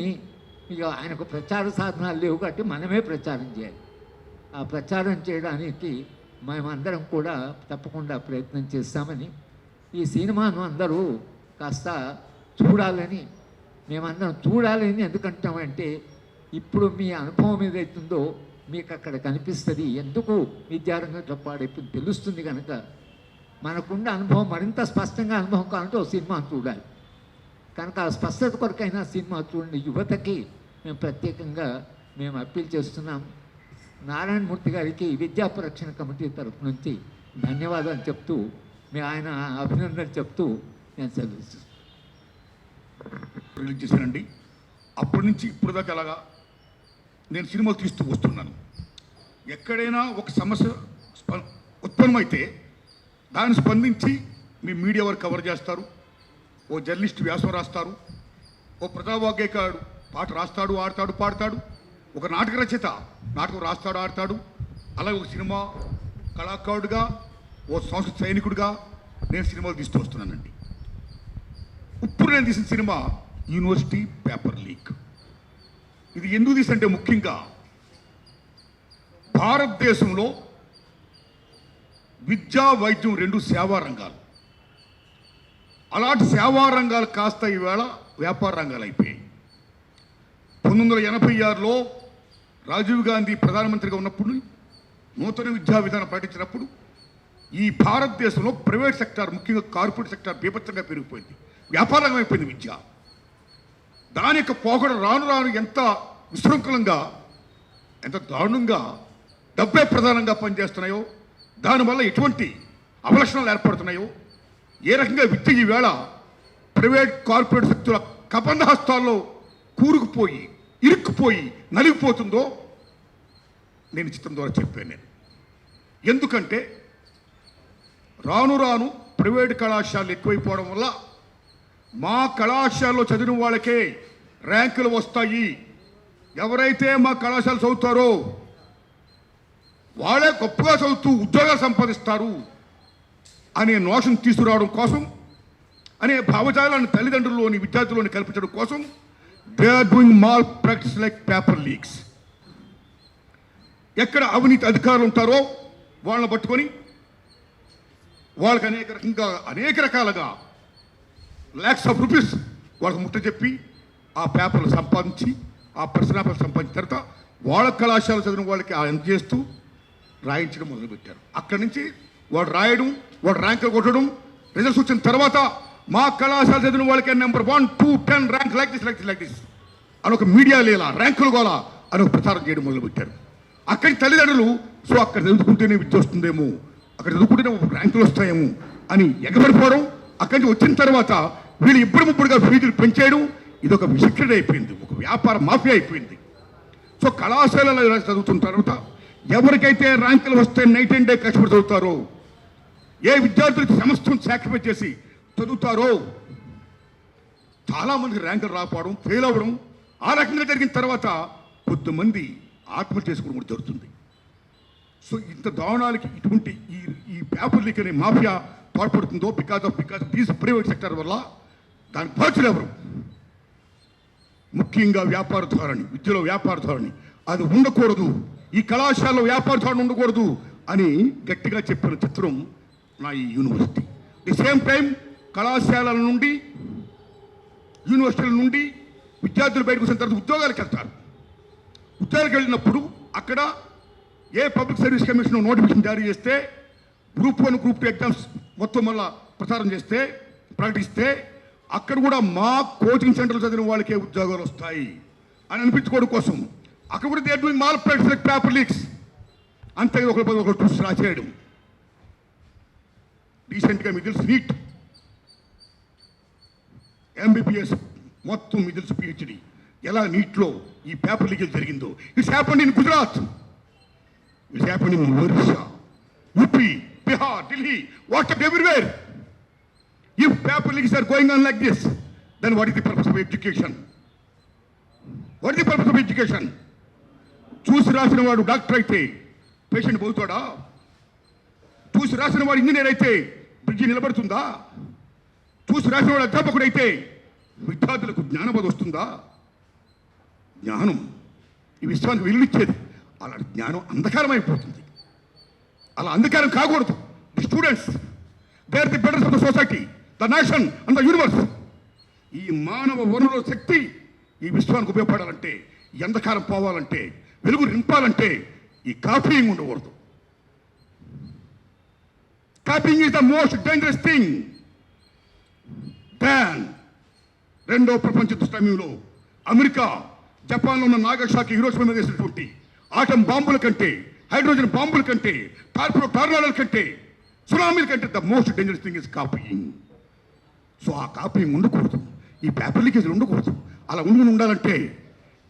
ఇక ఆయనకు ప్రచార సాధనాలు లేవు కాబట్టి మనమే ప్రచారం చేయాలి. ఆ ప్రచారం చేయడానికి మేమందరం కూడా తప్పకుండా ప్రయత్నం చేస్తామని, ఈ సినిమాను అందరూ కాస్త చూడాలని, మేమందరం చూడాలని ఎందుకంటామంటే ఇప్పుడు మీ అనుభవం ఏదైతుందో మీకు అక్కడ కనిపిస్తుంది, ఎందుకు విద్యారంగంలో పాడైపోయింది తెలుస్తుంది. కనుక మనకున్న అనుభవం మరింత స్పష్టంగా అనుభవం కావాలంటే ఒక సినిమా చూడాలి. కనుక ఆ స్పష్టత కొరకైనా సినిమా చూడండి. యువతకి మేము ప్రత్యేకంగా మేము అప్పీల్ చేస్తున్నాం. నారాయణమూర్తి గారికి విద్యా పరిరక్షణ కమిటీ తరఫు నుంచి ధన్యవాదాలు చెప్తూ, ఆయన అభినందనలు చెప్తూ నేను సెలవు రిలీజ్ చేశానండి. అప్పటి నుంచి ఇప్పుడు దాకా అలాగా నేను సినిమాలు తీస్తూ వస్తున్నాను. ఎక్కడైనా ఒక సమస్య ఉత్పన్నమైతే దాన్ని స్పందించి మీ మీడియా వారు కవర్ చేస్తారు, ఓ జర్నలిస్ట్ వ్యాసం రాస్తారు, ఓ ప్రజావాగ్గేయకారుడు పాట రాస్తాడు, ఆడతాడు, పాడతాడు, ఒక నాటక రచయిత నాటకం రాస్తాడు, ఆడతాడు. అలాగే ఒక సినిమా కళాకారుడుగా, ఓ సంస్కృతి సైనికుడిగా నేను సినిమాలు తీస్తూ వస్తున్నానండి. ఇప్పుడు నేను తీసిన సినిమా యూనివర్సిటీ పేపర్ లీక్. ఇది ఎందుకు తీసంటే ముఖ్యంగా భారతదేశంలో విద్యా, వైద్యం రెండు సేవా రంగాలు. అలాంటి సేవా రంగాలు కాస్త ఈవేళ వ్యాపార రంగాలు అయిపోయాయి. 1986లో రాజీవ్ గాంధీ ప్రధానమంత్రిగా ఉన్నప్పుడు నూతన విద్యా విధానం ప్రకటించినప్పుడు ఈ భారతదేశంలో ప్రైవేట్ సెక్టార్, ముఖ్యంగా కార్పొరేట్ సెక్టార్ బీభత్సంగా పెరిగిపోయింది, వ్యాపారంగా అయిపోయింది విద్య. దాని యొక్క పోకడ రాను రాను ఎంత విశృంఖలంగా, ఎంత దారుణంగా డబ్బే ప్రధానంగా పనిచేస్తున్నాయో, దానివల్ల ఎటువంటి అవలక్షణాలు ఏర్పడుతున్నాయో, ఏ రకంగా విద్య ఈవేళ ప్రైవేట్ కార్పొరేట్ శక్తుల కబంధ హస్తాల్లో కూరుకుపోయి, ఇరుక్కుపోయి, నలిగిపోతుందో నేను చిత్రం ద్వారా చెప్పాను. నేను ఎందుకంటే రాను రాను ప్రైవేట్ కళాశాలలు ఎక్కువైపోవడం వల్ల మా కళాశాలలో చదివిన వాళ్ళకే ర్యాంకులు వస్తాయి, ఎవరైతే మా కళాశాల చదువుతారో వాళ్ళే గొప్పగా చదువుతూ ఉద్యోగాలు సంపాదిస్తారు అనే నోషన్ తీసుకురావడం కోసం, అనే భావజాలాన్ని తల్లిదండ్రుల్లోని, విద్యార్థుల్లోని కల్పించడం కోసం they are doing malpractice like paper leaks. ఎక్కడ అవినీతి అధికారులు ఉంటారో వాళ్ళని పట్టుకొని వాళ్ళకి అనేక రకాలుగా ల్యాక్స్ ఆఫ్ రూపీస్ వాళ్ళకి ముట్ట చెప్పి ఆ పేపర్లు సంపాదించి, ఆ ప్రశ్నాపలు సంపాదించిన తర్వాత వాళ్ళ కళాశాల చదివిన వాళ్ళకి ఎంత చేస్తూ రాయించడం మొదలుపెట్టారు. అక్కడి నుంచి వాడు రాయడం, వాడు ర్యాంకులు కొట్టడం, రిజల్ట్స్ వచ్చిన తర్వాత మా కళాశాల చదివిన వాళ్ళకి నెంబర్ 1, 2, 10 ర్యాంక్ లైక్ దిస్ అని ఒక మీడియా లేలా, ర్యాంకులు గోలా అని ఒక ప్రచారం చేయడం మొదలుపెట్టారు. అక్కడి తల్లిదండ్రులు సో అక్కడ చదువుకుంటేనే విద్య వస్తుందేమో, అక్కడ చదువుకుంటేనే ర్యాంకులు వస్తాయేమో అని ఎగబడిపోవడం. అక్కడి నుంచి వచ్చిన తర్వాత వీళ్ళు ఇబ్బడి ముబ్బడిగా ఫీజులు పెంచేయడం, ఇది ఒక విశిక్షణ అయిపోయింది, ఒక వ్యాపార మాఫియా అయిపోయింది. సో కళాశాలలో చదువుతున్న తర్వాత ఎవరికైతే ర్యాంకులు వస్తే నైట్ అండ్ డే కష్టపడి చదువుతారో, ఏ విద్యార్థులకి సమస్తం సాక్రిఫైస్ చేసి చదువుతారో, చాలామంది ర్యాంకులు రాకపోవడం, ఫెయిల్ అవ్వడం, ఆ రకంగా జరిగిన తర్వాత కొద్దిమంది ఆత్మహత్య చేసుకోవడం కూడా జరుగుతుంది. సో ఇంత దారుణాలకి ఇటువంటి ఈ పేపర్ లీక్ అనే మాఫియా తోడ్పడుతుందో because of these private sector వల్ల దానికి బాధ్యులు ఎవరు? ముఖ్యంగా వ్యాపార ధోరణి, విద్యలో వ్యాపార ధోరణి అది ఉండకూడదు, ఈ కళాశాలలో వ్యాపార ధోరణి ఉండకూడదు అని గట్టిగా చెప్పిన చిత్రం నా ఈ యూనివర్సిటీ. ది సేమ్ టైం కళాశాలల నుండి, యూనివర్సిటీల నుండి విద్యార్థులు బయటకు వచ్చిన తర్వాత ఉద్యోగాలకు వెళ్తారు. ఉద్యోగాలకు వెళ్ళినప్పుడు అక్కడ ఏ పబ్లిక్ సర్వీస్ కమిషన్ నోటిఫికేషన్ జారీ చేస్తే, గ్రూప్ 1, గ్రూప్ 2 ఎగ్జామ్స్ మొత్తం మళ్ళా ప్రచారం చేస్తే, ప్రకటిస్తే అక్కడ కూడా మా కోచింగ్ సెంటర్లు చదివిన వాళ్ళకే ఉద్యోగాలు వస్తాయి అని అనిపించుకోవడం కోసం అక్కడ కూడా they doing malpractice like paper leaks. అంతే ఒకరు చూసి రాసేయడం. రీసెంట్గా మీకు తెలుసు నీట్, ఎంబీబీఎస్ మొత్తం మీకు తెలుసు పిహెచ్డి ఎలా నీట్లో ఈ పేపర్ లీకేజ్ జరిగిందో. It's happened in Gujarat, it's happened in Orissa, UP, Bihar, Delhi, whatever, everywhere. If paper leaks are going on like this, then what is the purpose of education? What is the purpose of education? చూసి రాసిన వాడు doctor అయితే patient పోతాడా? చూసి రాసిన వాడు engineer అయితే bridge నిలబడుతుందా? చూసి రాసిన వాడు అధ్యాపకుడు అయితే విద్యార్థులకు జ్ఞానబోధ వస్తుందా? జ్ఞానం ఈ విశ్వానికి వెలునిచ్చేది. అలాంటి జ్ఞానం అంధకారం అయిపోతుంది. అలా అంధకారం కాకూడదు. The students they are the betters of the society, the nation and the universe. ఈ మానవ వనరుల శక్తి ఈ విశ్వానికి ఉపయోగపడాలంటే, ఈ అంధకారం పోవాలంటే, వెలుగు నింపాలంటే ఈ కాపీయింగ్ ఉండకూడదు. Copying is the most dangerous thing. దాన్ రెండో ప్రపంచ యుద్ధ సమయంలో అమెరికా జపాన్లో ఉన్న నాగసాకి హిరోషిమా మీద వేసినటువంటి ఆటం బాంబుల కంటే, హైడ్రోజన్ బాంబుల కంటే, టార్నాడోల కంటే, సునామీల కంటే the most dangerous thing is copying. So ఆ కాపీయింగ్ ఉండకూడదు. ఈ పేపర్ లీకేజీలు ఉండకూడదు. అలా ఉండాలంటే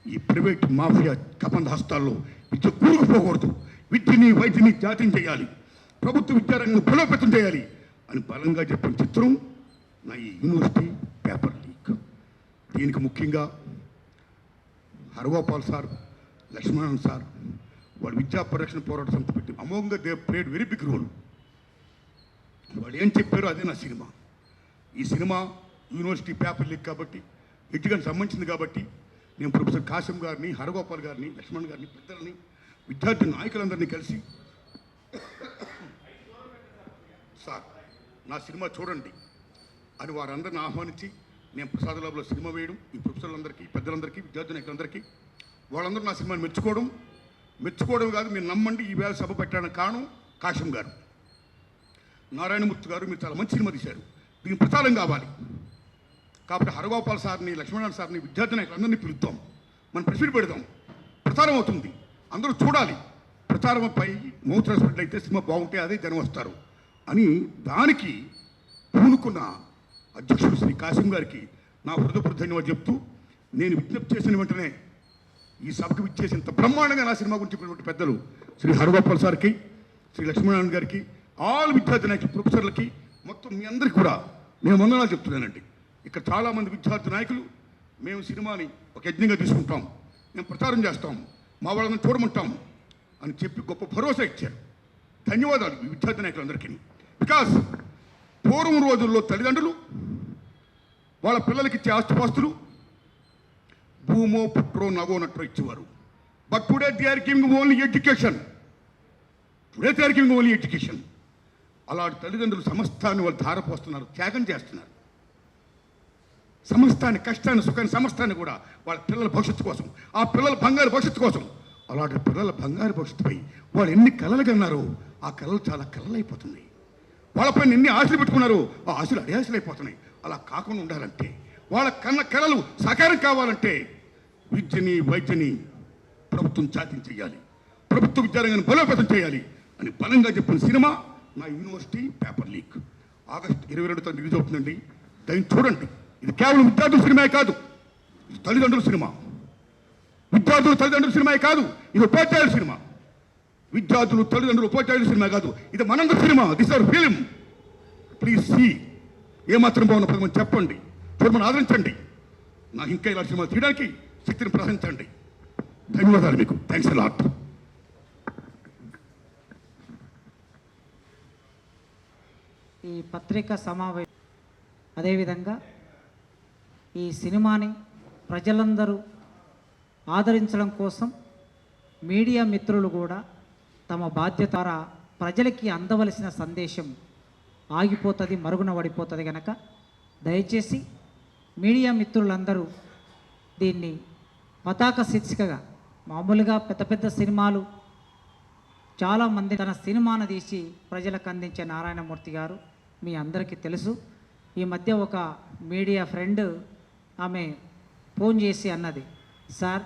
ఈ ప్రైవేట్ మాఫియా కబంధ హస్తాల్లో విద్య కూరుకుపోకూడదు. విద్యని వైద్యని జాతీయం చేయాలి, ప్రభుత్వ విద్యారంగం బలోపేతం చేయాలి అని బలంగా చెప్పిన చిత్రం నా ఈ యూనివర్సిటీ పేపర్ లీక్. దీనికి ముఖ్యంగా హరగోపాల్ సార్, లక్ష్మణన్ సార్, వాళ్ళు విద్యా పరిరక్షణ పోరాట సంస్థ పెట్టి అమోఘంగా they played very big role. వాళ్ళు ఏం చెప్పారో అదే నా సినిమా. ఈ సినిమా యూనివర్సిటీ పేపర్ లీక్ కాబట్టి, ఎడ్యుకేషన్ సంబంధించింది కాబట్టి నేను ప్రొఫెసర్ కాసిం గారిని, హరగోపాల్ గారిని, లక్ష్మణ్ గారిని, పెద్దలని, విద్యార్థి నాయకులందరినీ కలిసి సార్ నా సినిమా చూడండి అని వారందరిని ఆహ్వానించి నేను ప్రసాద్ ల్యాబ్లో సినిమా వేయడం, ఈ ప్రొఫెసర్లందరికీ, పెద్దలందరికీ, విద్యార్థి నాయకులందరికీ, వాళ్ళందరూ నా సినిమాని మెచ్చుకోవడం కాదు, మీరు నమ్మండి. ఈ వేళ సభ పెట్టడానికి కారణం కాశం గారు, నారాయణమూర్తి గారు. మీరు చాలా మంచి సినిమా తీశారు, దీనికి ప్రచారం కావాలి. కాబట్టి హరగోపాల్ సార్ని, లక్ష్మణ్ సార్ని, విద్యార్థి నాయకులందరినీ పిలుద్దాం, మనం ప్రెస్ మీట్ పెడదాం, ప్రచారం అవుతుంది, అందరూ చూడాలి. ప్రచారంపై మౌత్ రెస్పెక్ట్ అయితే సినిమా బాగుంటే అదే జనం వస్తారు అని దానికి పూనుకున్న అధ్యక్షుడు శ్రీ కాసిం గారికి నా హృదయపూర్వక ధన్యవాదాలు చెప్తూ, నేను విజ్ఞప్తి చేసిన వెంటనే ఈ సభకు విచ్చేసినంత బ్రహ్మాండంగా నా సినిమా గురించి చెప్పినటువంటి పెద్దలు శ్రీ హరగోపాల్ సార్కి, శ్రీ లక్ష్మీనారాయణ గారికి, ఆల్ విద్యార్థి నాయకులు, ప్రొఫెసర్లకి, మొత్తం మీ అందరికీ కూడా నేను వందనాలు చెప్తున్నానండి. ఇక్కడ చాలామంది విద్యార్థి నాయకులు మేము సినిమాని ఒక యజ్ఞంగా తీసుకుంటాం, మేము ప్రచారం చేస్తాం, మా వాళ్ళని చూడమంటాం అని చెప్పి గొప్ప భరోసా ఇచ్చారు. ధన్యవాదాలు ఈ విద్యార్థి నాయకులందరికీ. బికాస్ పూర్వం రోజుల్లో తల్లిదండ్రులు వాళ్ళ పిల్లలకి ఇచ్చే ఆస్తుపాస్తులు భూమో పుట్రో నగో నట్రో ఇచ్చేవారు. But today they are giving only education. అలాంటి తల్లిదండ్రులు సమస్తాన్ని వాళ్ళు ధారపోస్తున్నారు, త్యాగం చేస్తున్నారు. సమస్తాన్ని, కష్టాన్ని, సుఖాన్ని, సమస్తాన్ని కూడా వాళ్ళ పిల్లల భవిష్యత్తు కోసం, ఆ పిల్లల బంగారు భవిష్యత్తు కోసం, అలాంటి పిల్లల బంగారు భవిష్యత్తుపై వాళ్ళు ఎన్ని కలలు కన్నారో ఆ కళలు చాలా కళలైపోతున్నాయి. వాళ్ళపైన ఎన్ని ఆశలు పెట్టుకున్నారో ఆ ఆశలు అడియాశలు అయిపోతున్నాయి. అలా కాకుండా ఉండాలంటే, వాళ్ళ కన్న కళలు సాకారం కావాలంటే విద్యని, వైద్యని ప్రభుత్వం జాతీయం చేయాలి, ప్రభుత్వ విద్యారంగాన్ని బలోపేతం చేయాలి అని బలంగా చెప్పిన సినిమా నా university paper leak. August 22 release అవుతుందండి. దాన్ని చూడండి. ఇది కేవలం విద్యార్థుల సినిమా కాదు, ఇది తల్లిదండ్రుల సినిమా. విద్యార్థులు తల్లిదండ్రుల సినిమా కాదు, ఇది ఉపాధ్యాయుల సినిమా. విద్యార్థులు, తల్లిదండ్రులు, ఉపాధ్యాయుల సినిమా కాదు, ఇది మనందరి cinema. This our film. Please see. ఏమాత్రం బాగున్న పదమని చెప్పండి, చూడమని ఆదరించండి. నాకు ఇంకా ఇలా సినిమా తీయడానికి శక్తిని ప్రసరించండి. ధన్యవాదాలు మీకు. Thanks a lot. ఈ పత్రికా సమావేశం, అదేవిధంగా ఈ సినిమాని ప్రజలందరూ ఆదరించడం కోసం మీడియా మిత్రులు కూడా తమ బాధ్యత ద్వారా ప్రజలకి అందవలసిన సందేశం ఆగిపోతుంది, మరుగున పడిపోతుంది. కనుక దయచేసి మీడియా మిత్రులందరూ దీన్ని పతాక శీర్షికగా, మామూలుగా పెద్ద పెద్ద సినిమాలు చాలామంది తన సినిమాను తీసి ప్రజలకు అందించే నారాయణమూర్తి గారు మీ అందరికీ తెలుసు. ఈ మధ్య ఒక మీడియా ఫ్రెండ్ ఆమె ఫోన్ చేసి అన్నది, సార్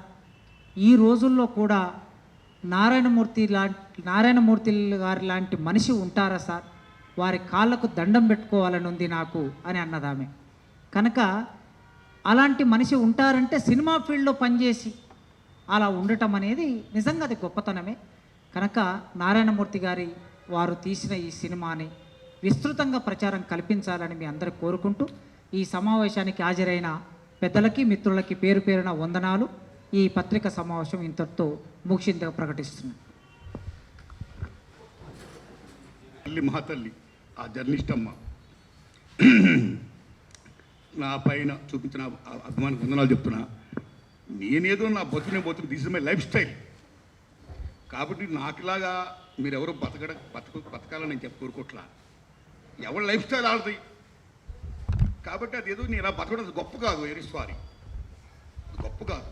ఈ రోజుల్లో కూడా నారాయణమూర్తి గారి లాంటి మనిషి ఉంటారా సార్, వారి కాళ్ళకు దండం పెట్టుకోవాలని ఉంది నాకు అని అన్నది ఆమె. కనుక అలాంటి మనిషి ఉంటారంటే సినిమా ఫీల్డ్లో పనిచేసి అలా ఉండటం అనేది నిజంగా అది గొప్పతనమే. కనుక నారాయణమూర్తి గారి వారు తీసిన ఈ సినిమాని విస్తృతంగా ప్రచారం కల్పించాలని మీ అందరూ కోరుకుంటూ, ఈ సమావేశానికి హాజరైన పెద్దలకి, మిత్రులకి పేరు పేరున వందనాలు. ఈ పత్రికా సమావేశం ఇంతటితో ముగిసిందిగా ప్రకటిస్తున్నాను. తల్లి మా తల్లి ఆ జర్నలిస్ట్ అమ్మ నా పైన చూపించిన అభిమాన వందనాలు చెప్తున్నా. నేనేదో నా బతుకు this is my life style. కాబట్టి నాకులాగా మీరెవరో బతకాలని నేను కోరుకోవట్లా. ఎవరి లైఫ్ స్టైల్ ఆడది. కాబట్టి అదేదో నేను ఇలా బతకడం గొప్ప కాదు. వెరీ సారీ, గొప్ప కాదు,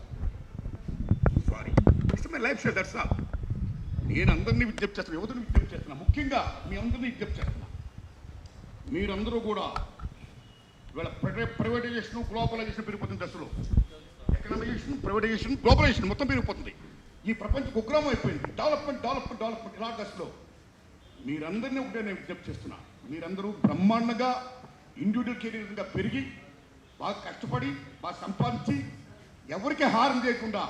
sorry. It's my life style, that's all. నేను అందరినీ విజ్ఞప్తి చేస్తున్నాను, యువతను విజ్ఞప్తి చేస్తున్నా, ముఖ్యంగా మీ అందరినీ విజ్ఞప్తి చేస్తున్నా. మీరందరూ కూడా ఇవాళ ప్రైవేటైజేషన్ గ్లోబలైజేషన్ పెరిగిపోతుంది దశలో. ఎకనామైజేషన్, ప్రైవేటైజేషన్, గ్లోబలైజేషన్ మొత్తం పెరిగిపోతుంది. ఈ ప్రపంచ కుగ్రామం అయిపోయింది. డెవలప్మెంట్ ఇలా దశలో మీరందరినీ ఒకటే నేను విజ్ఞప్తి చేస్తున్నా. మీరందరూ బ్రహ్మాండంగా ఇండివిజువల్ కెరీర్గా పెరిగి బాగా కష్టపడి బాగా సంపాదించి ఎవరికి హారం చేయకుండా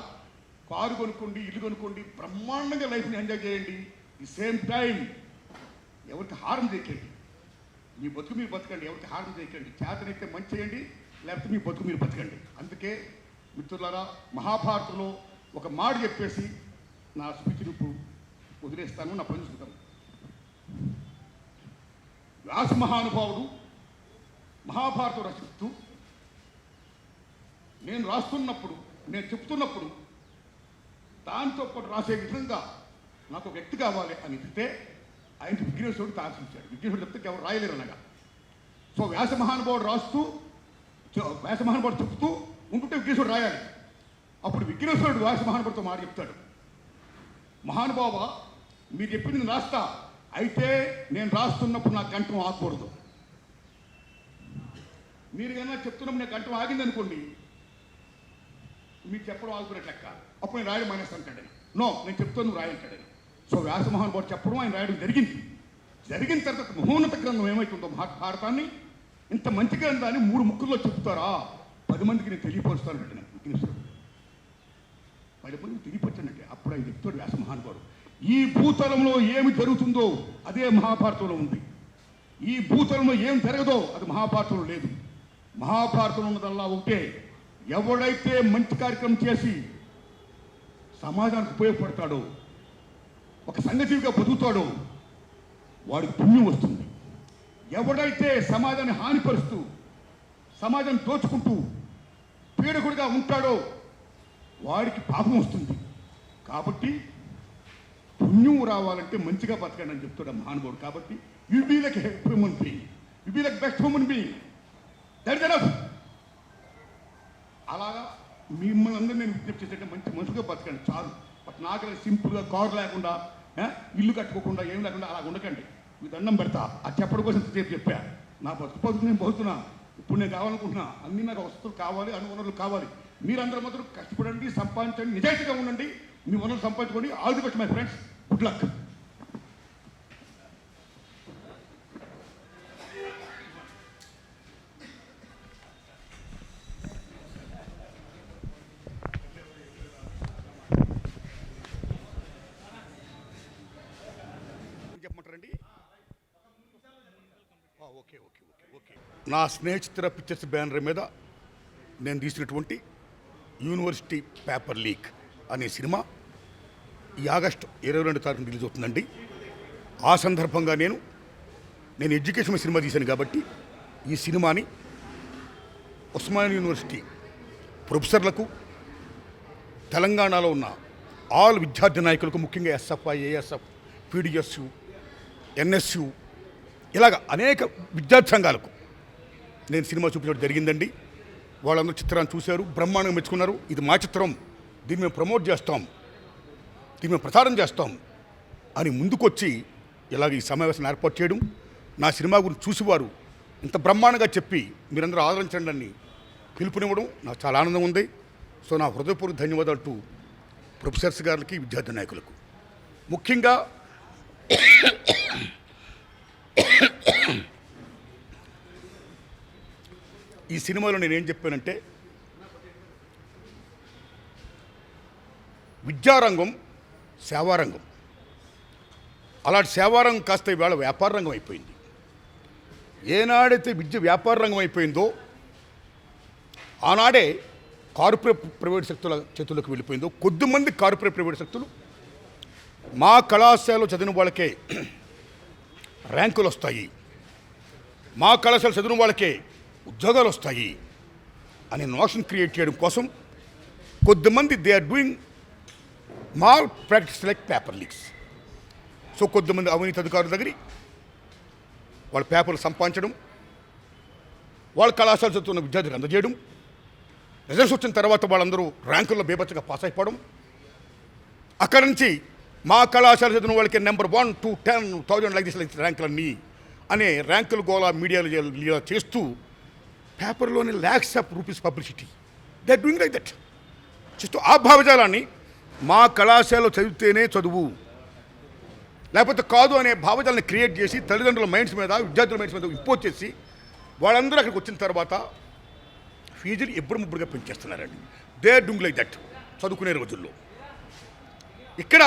కారు కొనుక్కోండి, ఇల్లు కొనుక్కోండి, బ్రహ్మాండంగా లైఫ్ని ఎంజాయ్ చేయండి. ది సేమ్ టైం ఎవరికి హారం చేయకండి. మీ బతుకు మీరు బతకండి, ఎవరికి హారం చేయకండి. చేతనైతే మంచి చేయండి, లేకపోతే మీ బతుకు మీరు బతకండి. అందుకే మిత్రులారా, మహాభారతంలో ఒక మాట చెప్పేసి నా స్పీచ్ని వదిలేస్తాను, నా పని చూస్తాను. వ్యాస మహానుభావుడు మహాభారతం రచిస్తూ నేను రాస్తున్నప్పుడు, నేను చెప్తున్నప్పుడు దాంతో పాటు రాసే విధంగా నాకు ఒక వ్యక్తి కావాలి అని చెప్తే ఆయనకి విఘ్నేశ్వరుడు తారసించాడు. విఘ్నేశ్వరుడు చెప్తే ఎవరు రాయలేరు అనగా. సో వ్యాస మహానుభావుడు చెప్తూ ఉంటుంటే విఘ్నేశ్వరుడు రాయాలి. అప్పుడు విఘ్నేశ్వరుడు వ్యాస మహానుభావుడితో మాట చెప్తాడు, మహానుభావ మీరు చెప్పింది నేను రాస్తా, అయితే నేను రాస్తున్నప్పుడు నా కంఠం ఆగకూడదు. మీరు కన్నా చెప్తున్నప్పుడు నేను కంఠం ఆగింది అనుకోండి, మీరు చెప్పడం ఆగుతున్నట్టు లెక్క. అప్పుడు నేను రాయడం మానేస్తాను అంటాడు. నో, నేను చెప్తాను, నువ్వు రాయంటాడు. సో వ్యాస మహానుభావుడు చెప్పడం, ఆయన రాయడం జరిగిన తర్వాత మహోన్నత గ్రంథం ఏమవుతుందో మహాభారతాన్ని ఇంత మంచి గ్రంథాన్ని 3 ముక్కుల్లో చెప్తారా, 10 మందికి నేను తెలియపరుస్తాను అంటే నాకు విఘ్నేశ్వరుడు 10 మందికి తెలియపరచానంటే అప్పుడు ఆయన చెప్తాడు వ్యాస మహానుభావుడు. ఈ భూతలంలో ఏమి జరుగుతుందో అదే మహాభారతంలో ఉంది. ఈ భూతలంలో ఏం జరగదో అది మహాభారతంలో లేదు. మహాభారతంలో ఉన్నదల్లా ఒకటే, ఎవడైతే మంచి కార్యక్రమం చేసి సమాజానికి ఉపయోగపడతాడో, ఒక సంఘజీవిగా బతుకుతాడో వాడికి పుణ్యం వస్తుంది. ఎవడైతే సమాజాన్ని హానిపరుస్తూ సమాజాన్ని దోచుకుంటూ పీడకుడిగా ఉంటాడో వాడికి పాపం వస్తుంది. కాబట్టి పుణ్యం రావాలంటే మంచిగా బతకండి అని చెప్తాడు మహానుభావుడు. కాబట్టి you be like human being, you be like best human being, that is enough. అలాగా మిమ్మల్ని అందరూ నేను విజ్ఞప్తి చేసేటంటే మంచి మనుషులుగా బతకండి చాలు. బట్ నాకు సింపుల్గా కారు లేకుండా, ఇల్లు కట్టుకోకుండా, ఏం లేకుండా అలా ఉండకండి. మీ దండం పెడతా, ఆ చెప్పడం కోసం సేపు చెప్పా. నా బతుకు నేను బతుకుతున్నా, ఇప్పుడు నేను కావాలనుకుంటున్నా, అన్నీ నాకు వస్తువులు కావాలి, అన్ని వనరులు కావాలి. మీరందరూ మాత్రం కష్టపడండి, సంపాదించండి, నిజాయితీగా ఉండండి, మీ వనరులు సంపాదించుకోండి. All the best my friends, good luck. చెప్పమంటారండి? Okay okay okay okay. నా స్నేహితుల పిక్చర్స్ బ్యానర్ మీద నేను తీసినటువంటి యూనివర్సిటీ పేపర్ లీక్ అనే సినిమా ఈ ఆగస్టు 22 తారీఖున రిలీజ్ అవుతుందండి. ఆ సందర్భంగా నేను ఎడ్యుకేషన్ సినిమా తీశాను కాబట్టి ఈ సినిమాని ఉస్మానియా యూనివర్సిటీ ప్రొఫెసర్లకు, తెలంగాణలో ఉన్న ఆల్ విద్యార్థి నాయకులకు, ముఖ్యంగా ఎస్ఎఫ్ఐ, ఏఎస్ఎఫ్, పీడిఎస్యు, ఎన్ఎస్యు ఇలాగ అనేక విద్యార్థి సంఘాలకు నేను సినిమా చూపించడం జరిగిందండి. వాళ్ళందరూ చిత్రాన్ని చూశారు, బ్రహ్మాండంగా మెచ్చుకున్నారు. ఇది మా చిత్రం, దీన్ని మేము ప్రమోట్ చేస్తాం, దీన్ని మేము ప్రచారం చేస్తాం అని ముందుకొచ్చి ఇలాగ ఈ సమావేశాన్ని ఏర్పాటు చేయడం, నా సినిమా గురించి చూసేవారు ఇంత బ్రహ్మాండంగా చెప్పి మీరందరూ ఆదరించండి అని పిలుపునివ్వడం నాకు చాలా ఆనందం ఉంది. సో నా హృదయపూర్వక ధన్యవాదాలు టు ప్రొఫెసర్స్ గారికి, విద్యార్థి నాయకులకు. ముఖ్యంగా ఈ సినిమాలో నేనేం చెప్పానంటే, విద్యారంగం సేవారంగం, అలాంటి సేవారంగం కాస్త ఇవాళ వ్యాపార రంగం అయిపోయింది. ఏనాడైతే విద్య వ్యాపార రంగం అయిపోయిందో ఆనాడే కార్పొరేట్ ప్రైవేట్ శక్తుల చేతుల్లోకి వెళ్ళిపోయిందో, కొద్దిమంది కార్పొరేట్ ప్రైవేట్ శక్తులు మా కళాశాలలో చదివిన వాళ్ళకే ర్యాంకులు వస్తాయి, మా కళాశాల చదివిన వాళ్ళకే ఉద్యోగాలు వస్తాయి అనే నోషన్ క్రియేట్ చేయడం కోసం కొద్దిమంది they are doing malpractice like paper leaks. So కొద్దిమంది అవినీతి అధికారుల దగ్గర వాళ్ళ పేపర్లు సంపాదించడం, వాళ్ళ కళాశాల చదువుతున్న విద్యార్థులకు అందజేయడం, రిజల్ట్స్ వచ్చిన తర్వాత వాళ్ళందరూ ర్యాంకుల్లో బేబచ్చగా పాస్ అయిపోవడం, అక్కడి నుంచి మా కళాశాల చదివిన వాళ్ళకి నెంబర్ 1 to 10,000 లైక్ దిస్ ర్యాంకులన్నీ అనే ర్యాంకులు గోలా మీడియాలో చేస్తూ పేపర్లోని lakhs of rupees publicity they are doing like that. చేస్తూ ఆ భావజాలాన్ని మా కళాశాలలో చదివితేనే చదువు, లేకపోతే కాదు అనే భావజాలను క్రియేట్ చేసి తల్లిదండ్రుల మైండ్స్ మీద, విద్యార్థుల మైండ్స్ మీద ఇంపోజ్ చేసి వాళ్ళందరూ అక్కడికి వచ్చిన తర్వాత ఫీజులు ఎప్పుడు ముప్పుడుగా పెంచేస్తున్నారండి. They are doing like that చదువుకునే రోజుల్లో. ఇక్కడ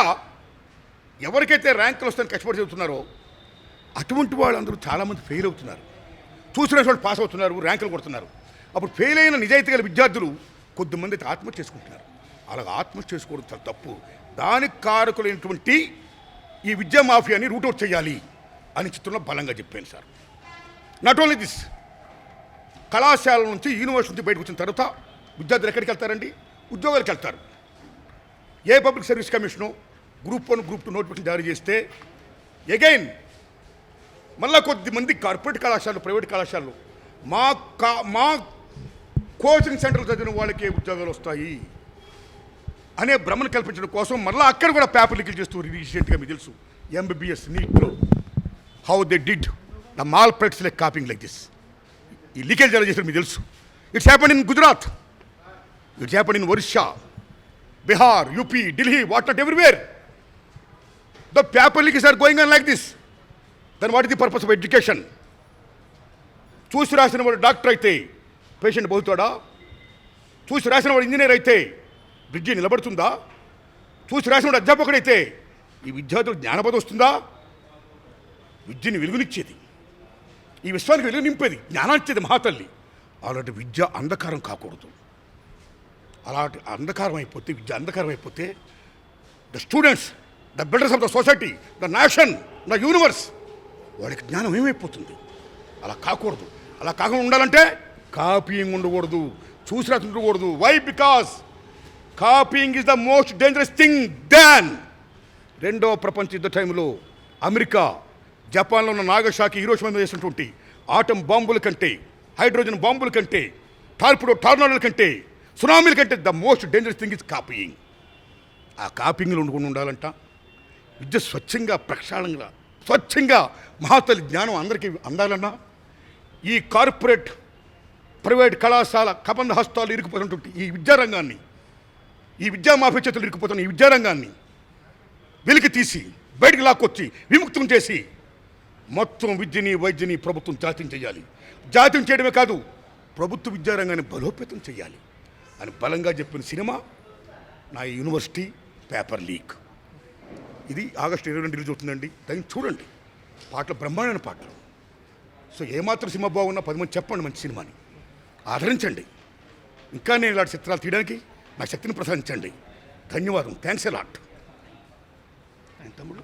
ఎవరికైతే ర్యాంకులు వస్తాయని కష్టపడి చదువుతున్నారో అటువంటి వాళ్ళందరూ చాలామంది ఫెయిల్ అవుతున్నారు. చూసిన వాళ్ళు పాస్ అవుతున్నారు, ర్యాంకులు కొడుతున్నారు. అప్పుడు ఫెయిల్ అయిన నిజాయితీ గల విద్యార్థులు కొద్దిమంది అయితే ఆత్మహత్య చేసుకుంటున్నారు. అలాగ ఆత్మహత్య చేసుకోవడం చాలా తప్పు. దానికి కారకులైనటువంటి ఈ విద్యా మాఫియాని రూట్అవుట్ చేయాలి అని చిత్రంలో బలంగా చెప్పాను సార్. నాట్ ఓన్లీ దిస్, కళాశాల నుంచి యూనివర్సిటీ నుంచి బయటకు వచ్చిన తర్వాత విద్యార్థులు ఎక్కడికి వెళ్తారండి? ఉద్యోగాలకు వెళ్తారు. ఏ public service commission group 1 group 2 notification జారీ చేస్తే అగైన్ మళ్ళా కొద్దిమంది కార్పొరేట్ కళాశాలలు, ప్రైవేట్ కళాశాలలు మా కోచింగ్ సెంటర్లు చదివిన వాళ్ళకే ఉద్యోగాలు వస్తాయి అనే భ్రమను కల్పించడం కోసం మళ్ళీ అక్కడ కూడా పేపర్ లీకులు చేస్తూ రీసెంట్గా మీకు తెలుసు ఎంబీబీఎస్ నీట్లో how they did the malpractice like copying like this. ఈ లీకేజ్ ఎలా చేశారు మీకు తెలుసు. It's happen in Gujarat, it's happen in Orissa, Bihar, UP, Delhi, what not everywhere. The paper leaks are going on like this. Then what is the purpose of education? చూసి రాసిన వాడు doctor అయితే patient బతుకుతాడా? చూసి రాసిన వాడు ఇంజనీర్ అయితే బ్రిడ్జి నిలబడుతుందా? చూసి రాసిన వాడు అధ్యాపకుడైతే ఈ విద్యార్థులకు జ్ఞానబోధ వస్తుందా? విద్యని వెలుగునిచ్చేది, ఈ విశ్వానికి వెలుగు నింపేది, జ్ఞానాన్నిచ్చేది మహాతల్లి. అలాంటి విద్య అంధకారం కాకూడదు. అలాంటి అంధకారం అయిపోతే, విద్య అంధకారం అయిపోతే the students, the builders of the society, the nation, the universe, వాడికి జ్ఞానం ఏమైపోతుంది? అలా కాకూడదు. అలా కాకుండా ఉండాలంటే కాపీయింగ్ ఉండకూడదు, చూసి రాసి ఉండకూడదు. Why? Because copying is the most dangerous thing. దాన్ రెండవ ప్రపంచ యుద్ధ టైంలో అమెరికా జపాన్లో ఉన్న నాగసాకి, హీరోషిమా మీద చేసినటువంటి ఆటం బాంబుల కంటే, హైడ్రోజన్ బాంబుల కంటే, టార్నాడోల కంటే, సునామీల కంటే the most dangerous thing is copying. ఆ కాపీయింగ్లో ఉండకుండా ఉండాలంట. విద్య స్వచ్ఛంగా, ప్రక్షాళంగా, స్వచ్ఛంగా మహాతల్లి జ్ఞానం అందరికీ అందాలన్నా ఈ కార్పొరేట్ ప్రైవేట్ కళాశాల కబంధ హస్తాలు ఇరుకుపోతున్నటువంటి ఈ విద్యారంగాన్ని, ఈ విద్యా మాఫీ చేతులు ఇరుకుపోతున్న ఈ విద్యారంగాన్ని వెలికి తీసి బయటికి లాక్కొచ్చి విముక్తం చేసి మొత్తం విద్యని, వైద్యని ప్రభుత్వం జాతీయం చేయాలి. జాతీయం చేయడమే కాదు, ప్రభుత్వ విద్యారంగాన్ని బలోపేతం చేయాలి అని బలంగా చెప్పిన సినిమా నా యూనివర్సిటీ పేపర్ లీక్. ఇది ఆగస్టు 22 రిలీజ్ అవుతుందండి. దాన్ని చూడండి. పాటలు బ్రహ్మాండమైన పాటలు. సో ఏమాత్రం సినిమా బాగున్నా 10 మంది చెప్పండి మంచి సినిమాని ఆదరించండి. ఇంకా నేను ఇలాంటి చిత్రాలు తీయడానికి నా శక్తిని ప్రసాదించండి. ధన్యవాదం. Thanks a lot. తమ్ముడు